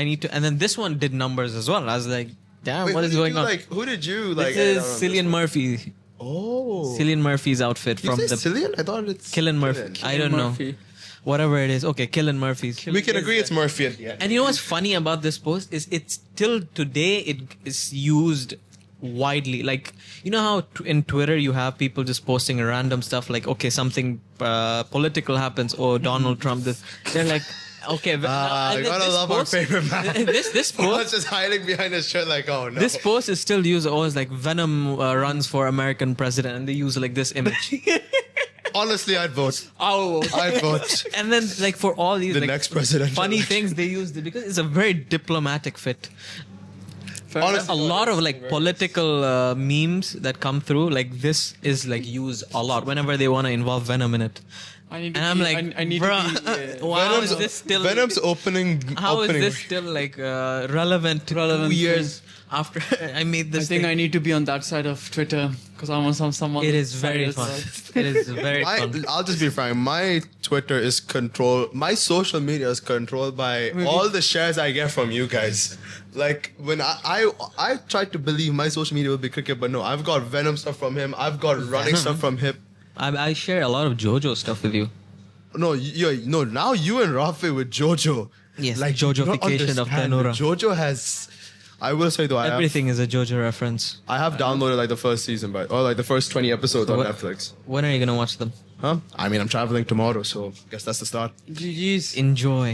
need to, and then this one did numbers as well. I was like, damn,
Wait,
what
who
is
did
going
you,
on?
Like, who did you like?
This
edit out
is
on
Cillian
this one?
Murphy.
Oh.
Cillian Murphy's outfit
You
from
say
the
Cillian? I thought it's
Killian Murphy.
Cillian.
I don't
Murphy.
know. Whatever it is. Okay, Killian Murphy's.
We can agree it's Murphy at the end.
And you know what's funny about this post is it's till today it is used widely. Like, you know how in Twitter you have people just posting random stuff like, okay, something political happens, or Donald Trump. They're like, okay,
You gotta love our favorite man.
This
Who's
post.
just hiding behind his shirt like, oh no.
This post is still used always like Venom runs for American president, and they use like this image.
Honestly, I'd vote.
Oh.
I'd vote.
And then like for all these
The
like,
next presidential
funny
election.
things, they use it because it's a very diplomatic fit.
Honestly,
A lot of like political memes that come through, like this is like used a lot whenever they want to involve Venom in it.
I need to
And I'm
be-
like,
I need
bruh,
to be,
wow, is this still
Venom's opening.
how is
opening.
this still like relevant 2 years after I made this
I think
thing?
I need to be on that side of Twitter because I want someone.
It is very fun. It is very fun.
I'll just be frank. My Twitter is controlled. My social media is controlled by all the shares I get from you guys. Like when I tried to believe my social media would be cricket, but no, I've got Venom stuff from him. I've got running stuff from him.
I share a lot of JoJo stuff with you.
No, no. Now you and Rafi with JoJo.
Yes,
like
JoJofication of Tanura.
JoJo has. I will say though,
Everything is a JoJo reference.
I have downloaded like the first season, or like the first 20 episodes on
What-
Netflix.
When are you gonna watch them?
Huh? I mean, I'm traveling tomorrow, so I guess that's the start.
GG's.
Enjoy.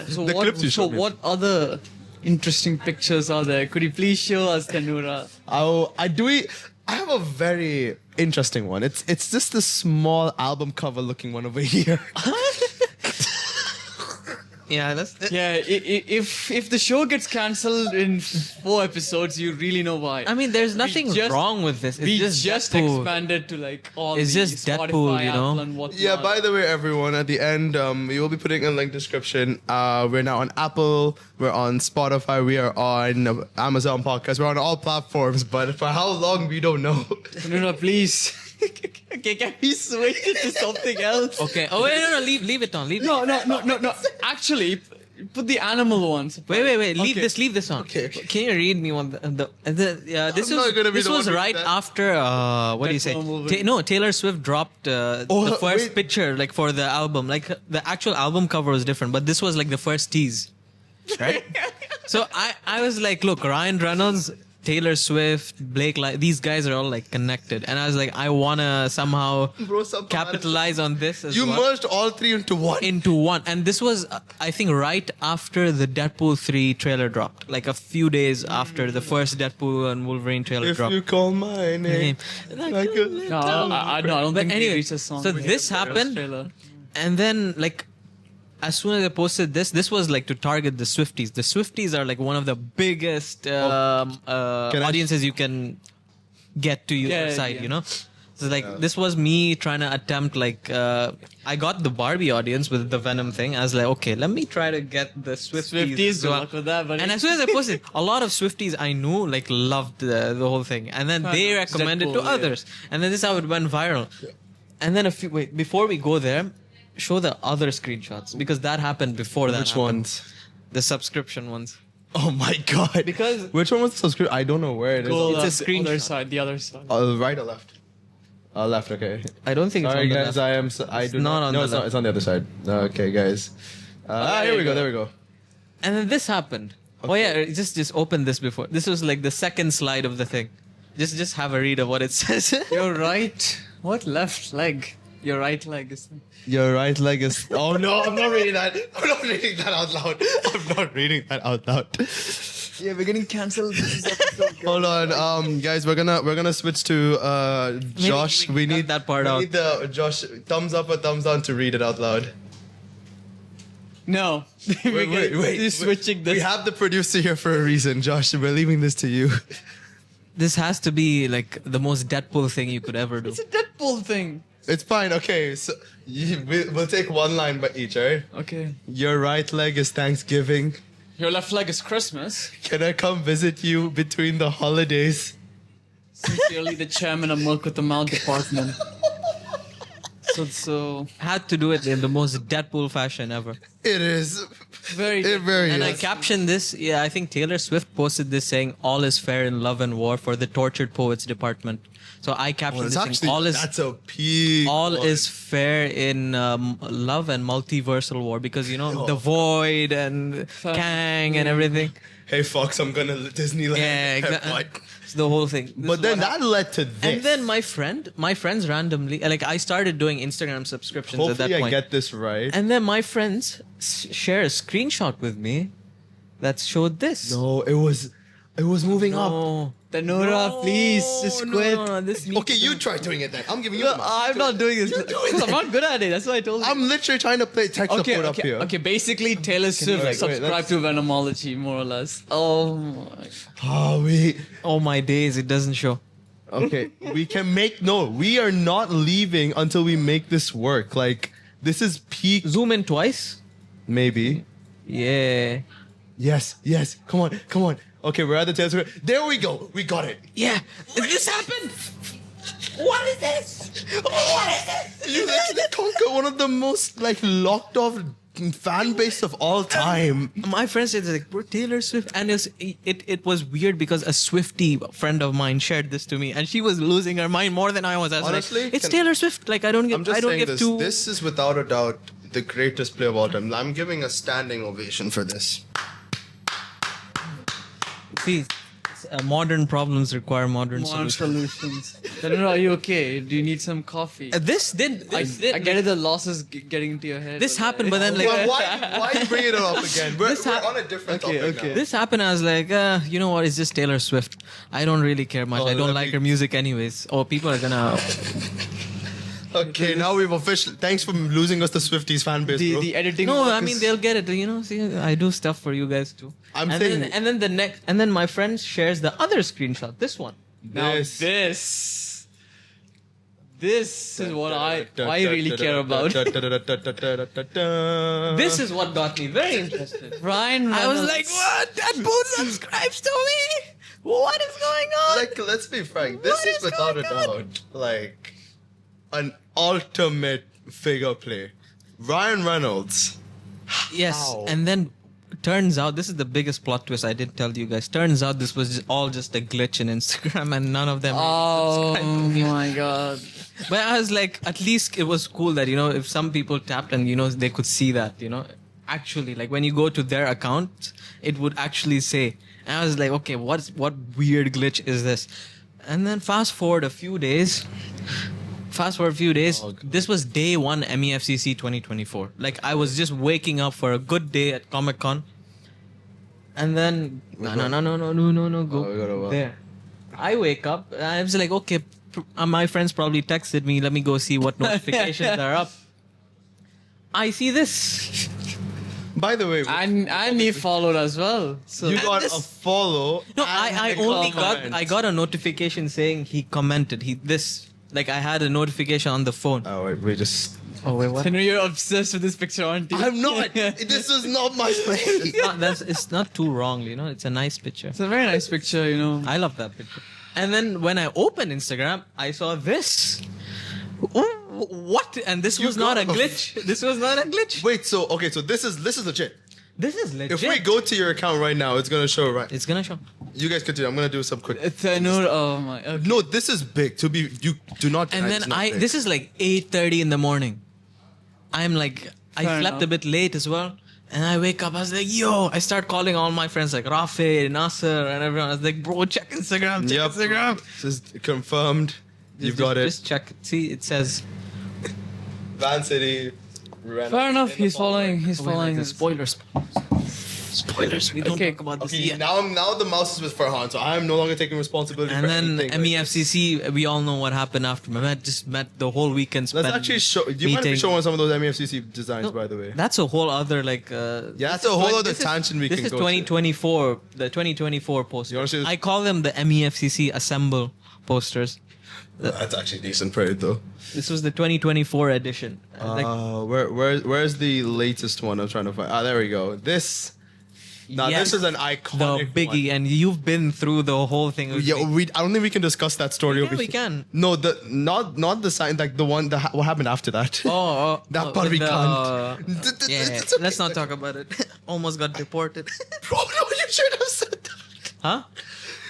So
The
what?
clips you
So
showed me.
what other interesting pictures are there? Could you please show us, Tanura?
I have a very interesting one. It's just a small album cover looking one over here.
Yeah, that's
Yeah, if the show gets cancelled in 4 episodes, you really know why.
I mean, there's nothing
just-
wrong with this. It's
we
just,
just
Deadpool.
expanded to like all
It's
the
just
Spotify,
Deadpool, you know?
Apple and whatnot.
Yeah, by the way, everyone, at the end, we will be putting a link description. We're now on Apple, we're on Spotify, we are on Amazon Podcast, we're on all platforms, but for how long, we don't know.
Tanura, please. Okay, can we switch it to something else?
Okay. Oh wait, no, leave it on. Leave.
No. Actually, put the animal ones.
Wait. Leave
Okay.
this on.
Okay.
Can you read me one? This
I'm not gonna be
this
the
was
one doing
right
that.
after what do you say?
Deadpool Wolverine.
No, Taylor Swift dropped the first
wait.
picture like for the album. Like the actual album cover was different, but this was like the first tease, right? So I was like, look, Ryan Reynolds, Taylor Swift, Blake, these guys are all like connected, and I was like, I wanna somehow
Bro, somehow
capitalize on this as
You
well.
merged all three into one.
Into one, and this was I think right after the Deadpool 3 trailer dropped, like a few days after the first Deadpool and Wolverine trailer
If
dropped.
you call my name,
Like
like a
No, I don't
But
think
anyway,
we reached a song.
so
with
this
the
happened,
trailer.
and then like as soon as I posted this was like to target the Swifties. The Swifties are like one of the biggest
Can I-
audiences you can get to your
Yeah,
site,
yeah.
you know. So like this was me trying to attempt like I got the Barbie audience with the Venom thing. I was like, okay, let me try to get the Swifties.
Swifties,
as
good
well.
luck with that, buddy.
And as soon as I posted, a lot of Swifties I knew like loved the whole thing, and then they
enough.
recommended to
Deadpool, yeah.
others, and then this is how it went viral. And then before we go there, show the other screenshots because that happened before that.
Which
happened.
ones?
The subscription ones.
Oh my god.
Because-
which one was the subscription? I don't know where it is.
Go
It's a
the other
screenshot.
side, the other side.
Right or left? Left. Okay.
I don't think
Sorry
it's on the
guys,
left.
I do
not
not.
on
No,
the
it's not.
left.
It's on the other side. Okay, guys. Here we go. There we go.
And then this happened. Oh yeah, just open this before. This was like the second slide of the thing. Just have a read of what it says.
Your right, what left leg? Your right leg is.
Your right leg is. Oh no! I'm not reading that. I'm not reading that out loud. I'm not reading that out loud.
Yeah, we're getting cancelled. This episode.
Hold on, guys. We're gonna switch to Josh.
we cut that part
we
out.
need the Josh thumbs up or thumbs down to read it out loud.
No. You're switching this.
We have the producer here for a reason, Josh. We're leaving this to you.
This has to be like the most Deadpool thing you could ever do.
It's a Deadpool thing.
It's fine. Okay, so we'll take one line by each. Alright.
Okay.
Your right leg is Thanksgiving.
Your left leg is Christmas.
Can I come visit you between the holidays?
Sincerely, the chairman of Milk with the Mouth department. So
Had to do it in the most Deadpool fashion ever.
It is.
very.
It very
And I
is.
captioned this. Yeah, I think Taylor Swift posted this saying, "All is fair in love and war" for the Tortured Poets department. So I captioned
It's
this saying,
actually
"All is
that's a peak.
all
one.
is fair in love and multiversal war," because you know the Void and Kang and everything.
Hey Fox, I'm gonna Disneyland.
Yeah, exactly.
What?
It's the whole thing. This
But
is
then
what
that led to this.
And then my friends randomly, like I started doing Instagram subscriptions at
hopefully
that
I
point.
get this right.
And then my friends share a screenshot with me that showed this.
No, it was moving up.
No.
Tanura, please, just quit.
No, this needs
Okay, you try doing it then. I'm giving you.
No,
the mic.
I'm not doing this.
You're doing
Because I'm
it.
not good at it. That's why I told you.
I'm literally trying to play tech
Okay,
support up
okay,
here.
okay. Basically, Taylor Swift
wait,
subscribe
let's-
to Venomology, more or less. Oh my.
Oh, wait.
Oh my days, it doesn't show.
Okay, we can make. No, we are not leaving until we make this work. Like, This is peak.
Zoom in twice.
Maybe.
Yeah.
Yes. Come on. Okay, we're at the Taylor Swift. There we go. We got it.
Yeah. This happened. What is this? What is this?
You actually conquer one of the most like locked off fan base of all time.
My friend said like, bro, Taylor Swift, and it was weird because a Swiftie friend of mine shared this to me, and she was losing her mind more than I was. I was
Honestly,
like, it's Taylor Swift. Like I don't
I'm just saying
give
this.
two.
This is without a doubt the greatest play of all time. I'm giving a standing ovation for this.
See, modern problems require modern
Modern
solutions.
solutions. Are you okay? Do you need some coffee?
This did.
I get it. The loss is getting into your head.
This happened, but then like
Well, why bring it up again? We're on a different topic now.
this happened. I was like, you know what? It's just Taylor Swift. I don't really care much.
Oh,
I don't
let
like
me-
her music anyways. Or people are gonna.
Okay, now we've officially. Thanks for losing us the Swifties fan base, bro.
the editing.
No,
work
I mean
is-
they'll get it. You know, see, I do stuff for you guys too.
I'm
and
saying-
and then my friend shares the other screenshot. This one.
Now this is what I really care about.
This is what got me very interested.
Ryan,
I was like, what? That boot subscribes to me? What is going on?
Like, let's be frank. This
What
is
is
without a
going on?
doubt like an ultimate figure play. Ryan Reynolds.
Yes,
How?
and then turns out this is the biggest plot twist I did tell you guys. Turns out this was all just a glitch in Instagram, and none of them.
oh
subscribed to me.
my god.
But I was like, at least it was cool that if some people tapped and they could see that actually like when you go to their account, it would actually say. And I was like, okay, what weird glitch is this? And then fast forward a few days. This was day one MEFCC 2024. Like I was just waking up for a good day at Comic Con, and then no, go
we gotta
there. I wake up. And I was like, okay, my friends probably texted me. Let me go see what notifications are up. I see this.
By the way,
And he followed as well. So
you got
this-
a follow.
No,
and
I
a
only
comment.
got a notification saying he commented. Like I had a notification on the phone.
Oh wait, we just.
Oh wait, what?
Henry, you're obsessed with this picture, aren't you?
I'm not. This is not my face.
It's not too wrong, It's a nice picture.
It's a very nice picture,
I love that picture. And then when I opened Instagram, I saw this. Ooh, what? And this
You
was not a
got-
glitch. This was not a glitch.
Wait, so this is legit.
This is legit.
If we go to your account right now, it's gonna show right.
it's gonna show.
You guys continue. I'm gonna do some quick.
It's a no. Oh my. Okay.
No, this is big. You do not.
And
it's
then
not big.
this is like 8:30 in the morning. I'm like, I
Fair
slept
enough.
a bit late as well. And I wake up, I was like, yo, I start calling all my friends like Rafe, Nasser, and everyone. I was like, bro, check Instagram, check
Yep.
Instagram.
This is confirmed. You've got it.
Just check. See, it says.
Van City.
Fair enough. He's following. He's following.
Spoilers. Spoilers. We don't
Okay.
talk about this
Okay,
yet.
now the mouse is with Farhan, so I'm no longer taking responsibility
And
for
then
anything.
MEFCC, we all know what happened after. Mehmet just met the whole weekend.
Let's
spent
actually show. Do you mind if we
meeting.
show on some of those MEFCC designs,
No,
by the way?
That's a whole other like.
Yeah, that's
this
a
is
whole
twen-
other
this is-
tangent we
this
can
is
go to.
2024, the 2024 posters.
You wanna see this?
I call them the MEFCC Assemble posters.
That's actually decent parade though.
This was the 2024 edition. Like,
Where's the latest one I'm trying to find? Ah, there we go. This. Now
yes,
this is an
the
iconic
biggie, and you've been through the whole thing.
one. Yeah, I don't think we can discuss that story over
we
here.
can.
No, not the sign, like the one what happened after that. That part we can't.
Yeah,
It's okay.
let's not talk about it. Almost got deported.
Bro, no, you should have said that.
Huh?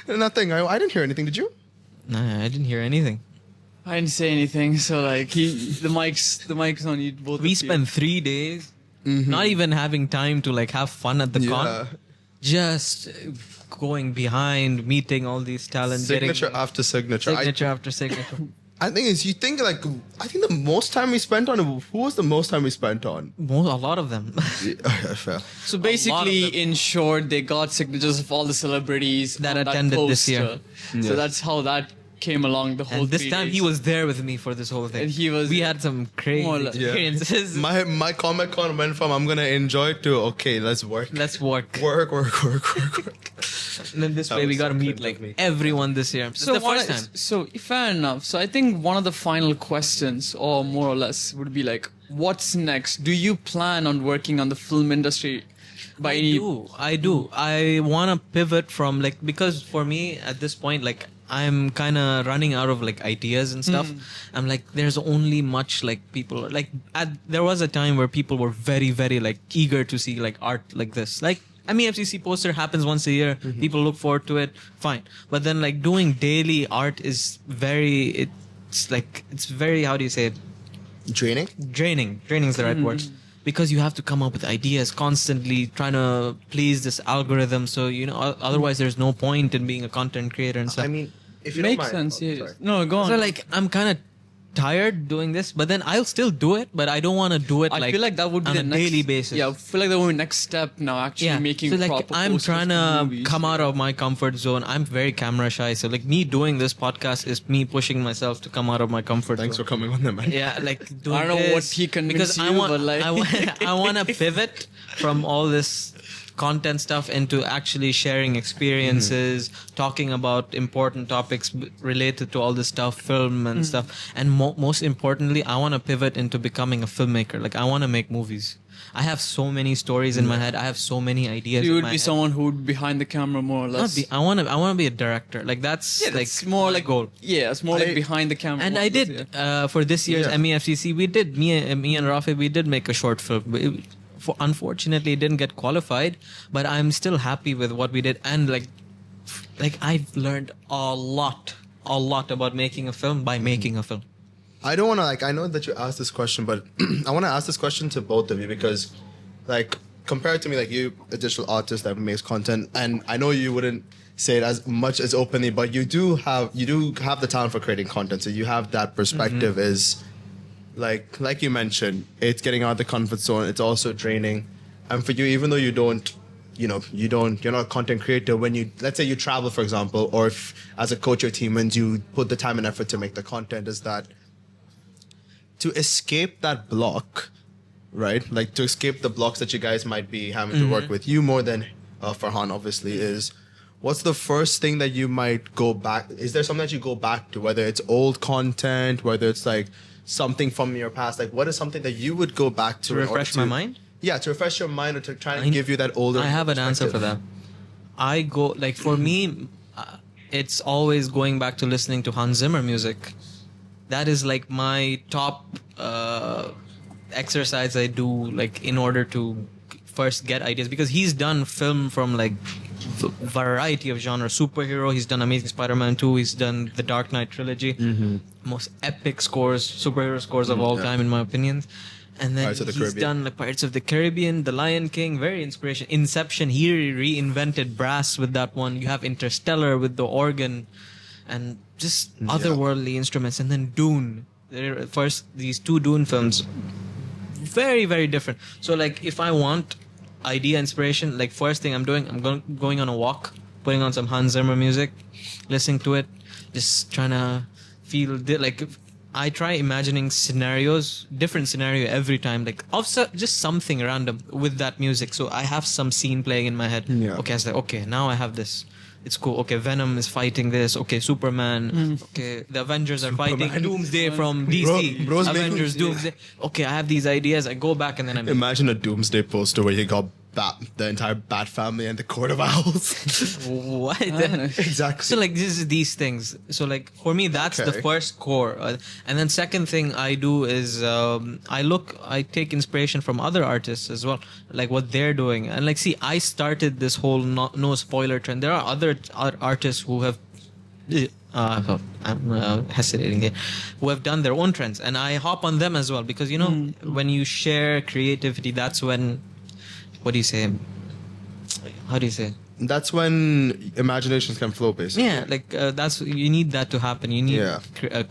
Nothing. I didn't hear anything. Did you?
No, I didn't hear anything.
I didn't say anything. So like the mic's on you both.
We
of you.
spent 3 days not even having time to like have fun at the
Yeah.
con. Just going behind, meeting all these talents,
Signature
getting
after signature.
signature after signature.
I think is you think like I think the most time we spent on it. Who was the most time we spent on?
A lot of them.
Fair.
So
lot
basically,
of them.
in short, they got signatures of all the celebrities
That
on
attended this
poster.
year.
Yeah.
So that's how that came along the whole.
And this
3
time
days.
he was there with me for this whole thing.
And he was-
We had some crazy
More or less.
Yeah.
experiences.
My Comic Con went from I'm gonna enjoy to okay, let's work.
Let's work.
Work.
And then this
That
way we
was
got to
so
meet
good
like
of me.
everyone this year. It's the first time.
So fair enough. So I think one of the final questions, or more or less, would be like, what's next? Do you plan on working on the film industry by any?
I do. I want to pivot from like, because for me at this point, like I'm kind of running out of like ideas and stuff. I'm like, there's only much like people like there was a time where people were very, very like eager to see like art like this. Like, I mean, FCC poster happens once a year. People look forward to it. Fine. But then like doing daily art is it's very, how do you say it?
Draining?
Draining is the right word, because you have to come up with ideas constantly, trying to please this algorithm. So otherwise there's no point in being a content creator and stuff.
I mean, if you
Makes
don't mind.
sense.
Oh,
Yeah.
sorry.
No, go on.
So like I'm kind of tired doing this, but then I'll still do it, but I don't want to do it
I feel like that would be
on
the
a
next,
daily basis.
Yeah, I feel like that would be the next step now. Actually, making
so like
proper
I'm
posters
trying
for
to
movies.
come out of my comfort zone. I'm very camera shy, so like me doing this podcast is me pushing myself to come out of my comfort
Thanks for
zone.
coming on there, man.
Yeah, like doing
I don't know
this,
what he convinced
because I
you,
want,
but like-
I want to pivot from all this content stuff into actually sharing experiences, talking about important topics related to all this stuff, film and stuff. And most importantly, I want to pivot into becoming a filmmaker. Like I want to make movies. I have so many stories in my head. I have so many ideas.
You
in
would
my
be
head.
someone who would be behind the camera more or less.
I want to be a director. Like that's
Yeah,
like
it's more
my
like
goal.
Yeah, it's more like behind the camera.
And
more
I
or less,
did
yeah.
for this year's
Yeah.
MEFCC. We did me and Rafi. We did make a short film. But unfortunately, it didn't get qualified. But I'm still happy with what we did. And like I've learned a lot about making a film by making a film.
I don't want to I know that you asked this question, but I want to ask this question to both of you because, like, compared to me, like you, a digital artist that makes content, and I know you wouldn't say it as much as openly, but you do have the talent for creating content, so you have that perspective. Is like you mentioned, it's getting out of the comfort zone. It's also draining, and for you, even though you're not a content creator. When let's say you travel, for example, or if as a coach or team, and you put the time and effort to make the content, is that to escape that block, right? Like to escape the blocks that you guys might be having to work with, you more than Farhan, obviously, is what's the first thing that you might go back? Is there something that you go back to, whether it's old content, whether it's like something from your past? Like what is something that you would go back to
To
in order
refresh my mind?
Yeah, to refresh your mind or to try and give you that older
I have an answer for that. I go like for me, it's always going back to listening to Hans Zimmer music. That is like my top exercise I do, like in order to first get ideas, because he's done film from like variety of genres. Superhero, he's done Amazing Spider-Man 2, he's done the Dark Knight trilogy, most epic scores, superhero scores of all time in my opinion. And then
Pirates of the
he's
Caribbean.
done like Pirates of the Caribbean, The Lion King, very inspiration. Inception, he reinvented brass with that one. You have Interstellar with the organ and just otherworldly instruments. And then Dune. First, these two Dune films, very, very different. So like if I want idea inspiration, like first thing I'm doing, I'm going on a walk, putting on some Hans Zimmer music, listening to it, just trying to feel like I try imagining scenarios, different scenario every time, like also just something random with that music. So I have some scene playing in my head.
Yeah.
Okay, I was like, okay, now I have this. It's cool. Okay, Venom is fighting this. Okay, Superman. Okay, the Avengers are fighting Doomsday from DC.
Bro's making-
Avengers, Doomsday. Okay, I have these ideas. I go back and then I make.
Imagine a Doomsday poster where you got the entire Bat family and the Court of Owls.
What?
Exactly.
So like this is these things. So like for me that's the
Okay.
first core, and then second thing I do is I take inspiration from other artists as well, like what they're doing, and like see I started this whole no spoiler trend. There are other artists who have. I'm hesitating here. Who have done their own trends, and I hop on them as well because when you share creativity, that's when. What do you say? How do you say?
That's when imaginations can flow, basically.
Yeah, like that's you need that to happen. You need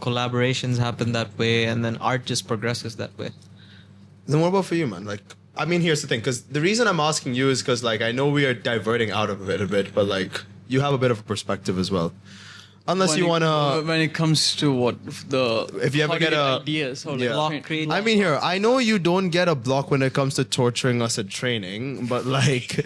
collaborations happen that way, and then art just progresses that way.
Then what about for you, man? Like, I mean, here's the thing, because the reason I'm asking you is because, like, I know we are diverting out of it a bit, but like, you have a bit of a perspective as well. Unless you wanna,
when it comes to what the
if you ever
how do
get
get
a
ideas or
yeah.
Block creative.
I mean, here I know you don't get a block when it comes to torturing us at training, but like,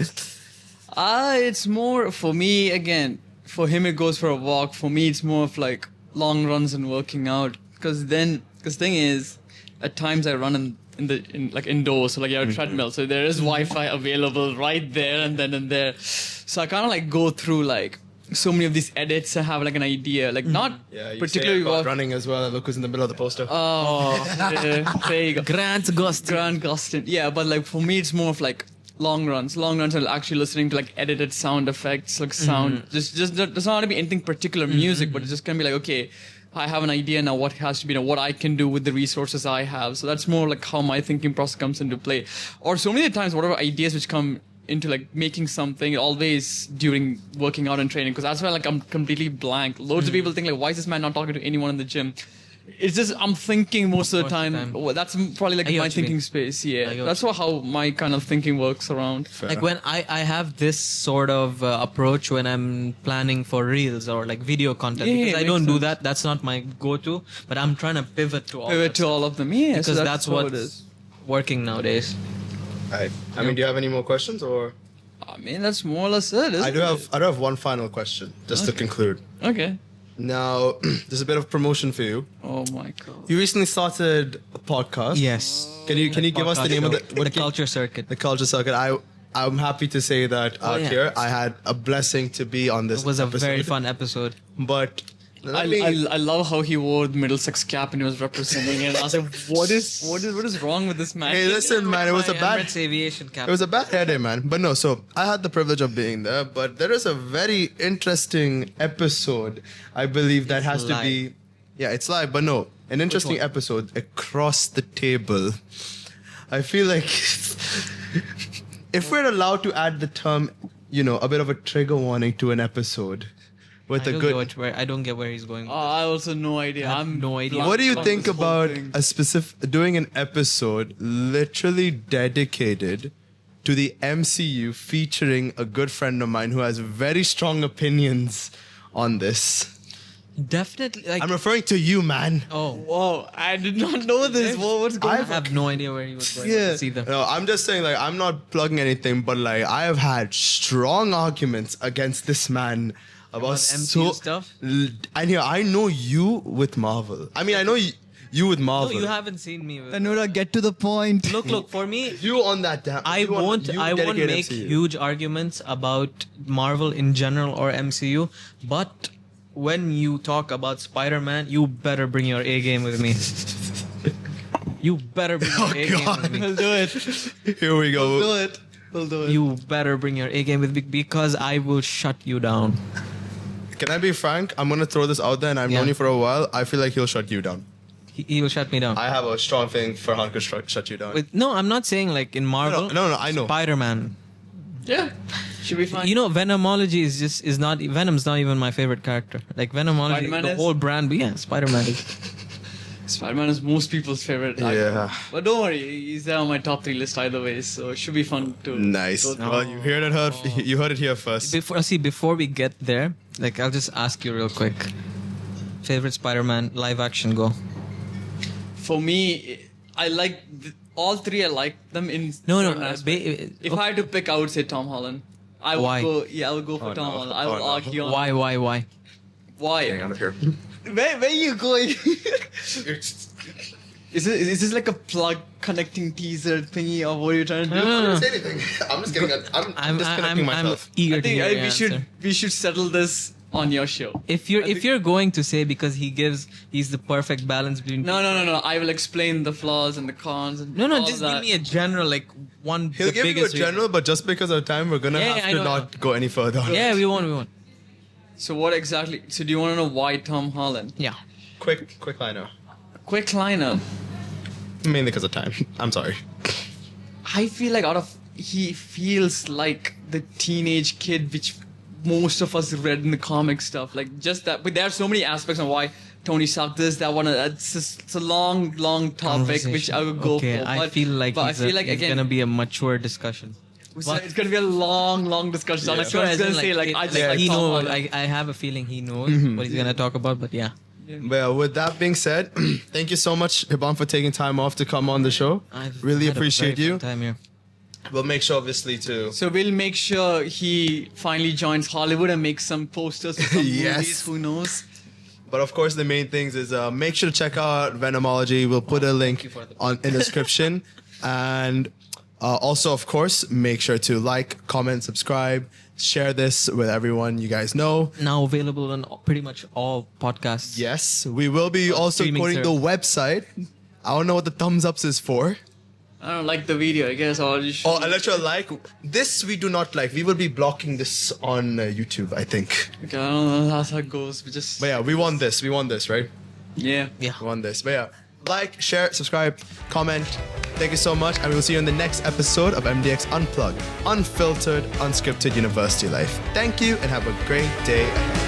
it's more for me again. For him, it goes for a walk. For me, it's more of like long runs and working out. Because thing is, at times I run like indoors, so like you have a treadmill, so there is Wi-Fi available right there and then and there. So I kind of like go through like so many of these edits and have like an idea, like not
Yeah, you
particularly
say about
what.
running as well. Look who's in the middle of the poster.
There you go.
Grant Gustin.
Grant Gustin. Yeah, but like for me, it's more of like long runs. Long runs are actually listening to like edited sound effects, like sound. Just doesn't want to be anything particular music, but it just can be like, okay, I have an idea now. What has to be, what I can do with the resources I have. So that's more like how my thinking process comes into play. Or so many times, whatever ideas which come into like making something, always during working out and training, because that's why like I'm completely blank. Loads of people think like, why is this man not talking to anyone in the gym? It's just I'm thinking most of the time. Well, that's probably like
I get
my
what you
thinking
mean.
space.
I
Yeah,
get what
that's how my kind of thinking works around.
Like when I have this sort of approach when I'm planning for reels or like video content,
Yeah,
because I
makes
don't do
sense.
that. That's not my go-to. But I'm trying to pivot to all
Pivot
that
to
stuff,
all of them. Yeah,
because
so
that's
how
what's
it is.
working nowadays.
Right. I mean, do you have any more questions, or
I mean, that's more or less it.
I do have one final question just to conclude.
Okay.
Now, there's a bit of promotion for you.
Oh my god.
You recently started a podcast.
Yes.
Can you give us the name of
the Culture Circuit?
the Culture Circuit? I'm happy to say that out
yeah.
here I had a blessing to be on this.
It was a
episode.
very fun episode.
But
I love how he wore the Middlesex cap and he was representing it. I was like, what is wrong with this man?
hey, listen, man, it was a
My
bad
Emirates Aviation cap.
it was a bad hair day, man. But no, so I had the privilege of being there. But there is a very interesting episode, I believe, that
It's
has to
live.
be. Yeah, it's live, but no, an interesting
one?
episode across the table. I feel like if we're allowed to add the term, a bit of a trigger warning to an episode with
I
a
don't
good.
get I don't get where he's going.
I also no idea.
I have no idea.
What do you
blank
think
on this whole
about
thing.
a specific doing an episode literally dedicated to the MCU featuring a good friend of mine who has very strong opinions on this?
Definitely. Like,
I'm referring to you, man.
oh,
Whoa, I did not know this. What's going
I
on?
have no idea where he was going with either.
No, I'm just saying, like, I'm not plugging anything, but like, I have had strong arguments against this man about
MCU stuff?
And here, I know you with Marvel. I mean, I know you with
No,
Marvel.
you haven't seen me. With
Tanura, get to the point.
Look. For me,
You on that damn.
I
you on-
won't
you
I won't
dedicated
make
MCU.
huge arguments about Marvel in general or MCU, but when you talk about Spider-Man, you better bring your A game with me. You better bring your A game with me.
We'll do it.
Here we go.
We'll do it.
You better bring your A game with me because I will shut you down.
Can I be frank? I'm gonna throw this out there, and I've
Yeah.
known you for a while. I feel like he'll shut you down.
He will shut me down.
I have a strong feeling Farhan could shut you down.
No, I'm not saying like in Marvel.
No, I know.
Spider-Man.
Yeah. Should be fine.
You know, Venomology is not Venom's not even my favorite character. Like Venomology,
Spider-Man
the
is?
whole brand. But yeah, Spider-Man is.
Spider-Man is most people's favorite actor.
Yeah.
But don't worry, he's there on my top 3 list either way, so it should be fun to
Nice.
go through.
Well, you heard it. You heard it here first.
Before we get there, like I'll just ask you real quick. Favorite Spider-Man live action go?
For me, I like all 3. I like them in
No.
certain aspects. If I had to pick, I would say Tom Holland. I would
Why?
go. Yeah, I would go for
Oh,
Tom
no.
Holland. I
Oh,
would
no.
argue on
Why?
why.
Hang on here.
Where you going? Is this like a plug connecting teaser thingy, or what are you trying to do?
No.
Say anything. I'm just getting. I'm disconnecting
I'm
myself.
eager
I
to hear
think
your answer.
we should settle this on your show.
If you're going to say because he's the perfect balance between
No. I will explain the flaws and the cons. And
No,
all
just
that.
give me a general like one.
He'll
the
give you a
biggest reason.
general, but just because of time, we're gonna
Yeah,
have
I
to
know.
not go any further. on it.
Yeah, we won't.
So what exactly? So do you want to know why Tom Holland?
Yeah.
Quick liner.
Quick lineup.
Mainly because of time. I'm sorry.
I feel like he feels like the teenage kid which most of us read in the comic stuff. Like just that, but there are so many aspects on why Tony Stark this, that one. It's a long topic which I would go
okay,
for.
I
But,
feel like
but I feel like
it's
again,
gonna be a mature discussion.
it's gonna be a long discussion.
Yeah.
That's what I was gonna say. Like I just like
he
Tom
knows.
Holland.
I have a feeling he knows what he's gonna talk about. But yeah,
Well, with that being said, thank you so much, Hiban, for taking time off to come on the show.
I've
Really
had a
appreciate
very
you.
fun time here.
We'll make sure, obviously, to.
So we'll make sure he finally joins Hollywood and makes some posters for some
Yes.
movies. Who knows?
But of course, the main things is make sure to check out Venomology. We'll put a link in the description. And also, of course, make sure to like, comment, subscribe, share this with everyone you guys know.
Now available on pretty much all podcasts.
Yes, we will be also
streaming
quoting the website. I don't know what the thumbs ups is for.
I don't like the video, I guess. I'll just
Oh, unless you like. This we do not like. We will be blocking this on YouTube, I think.
Okay, I don't know how that goes, but just.
But yeah, we want this. We want this, right?
Yeah.
Yeah.
We want this. But yeah, like, share, subscribe, comment. Thank you so much. And we'll see you in the next episode of MDX Unplugged. Unfiltered, unscripted university life. Thank you and have a great day ahead.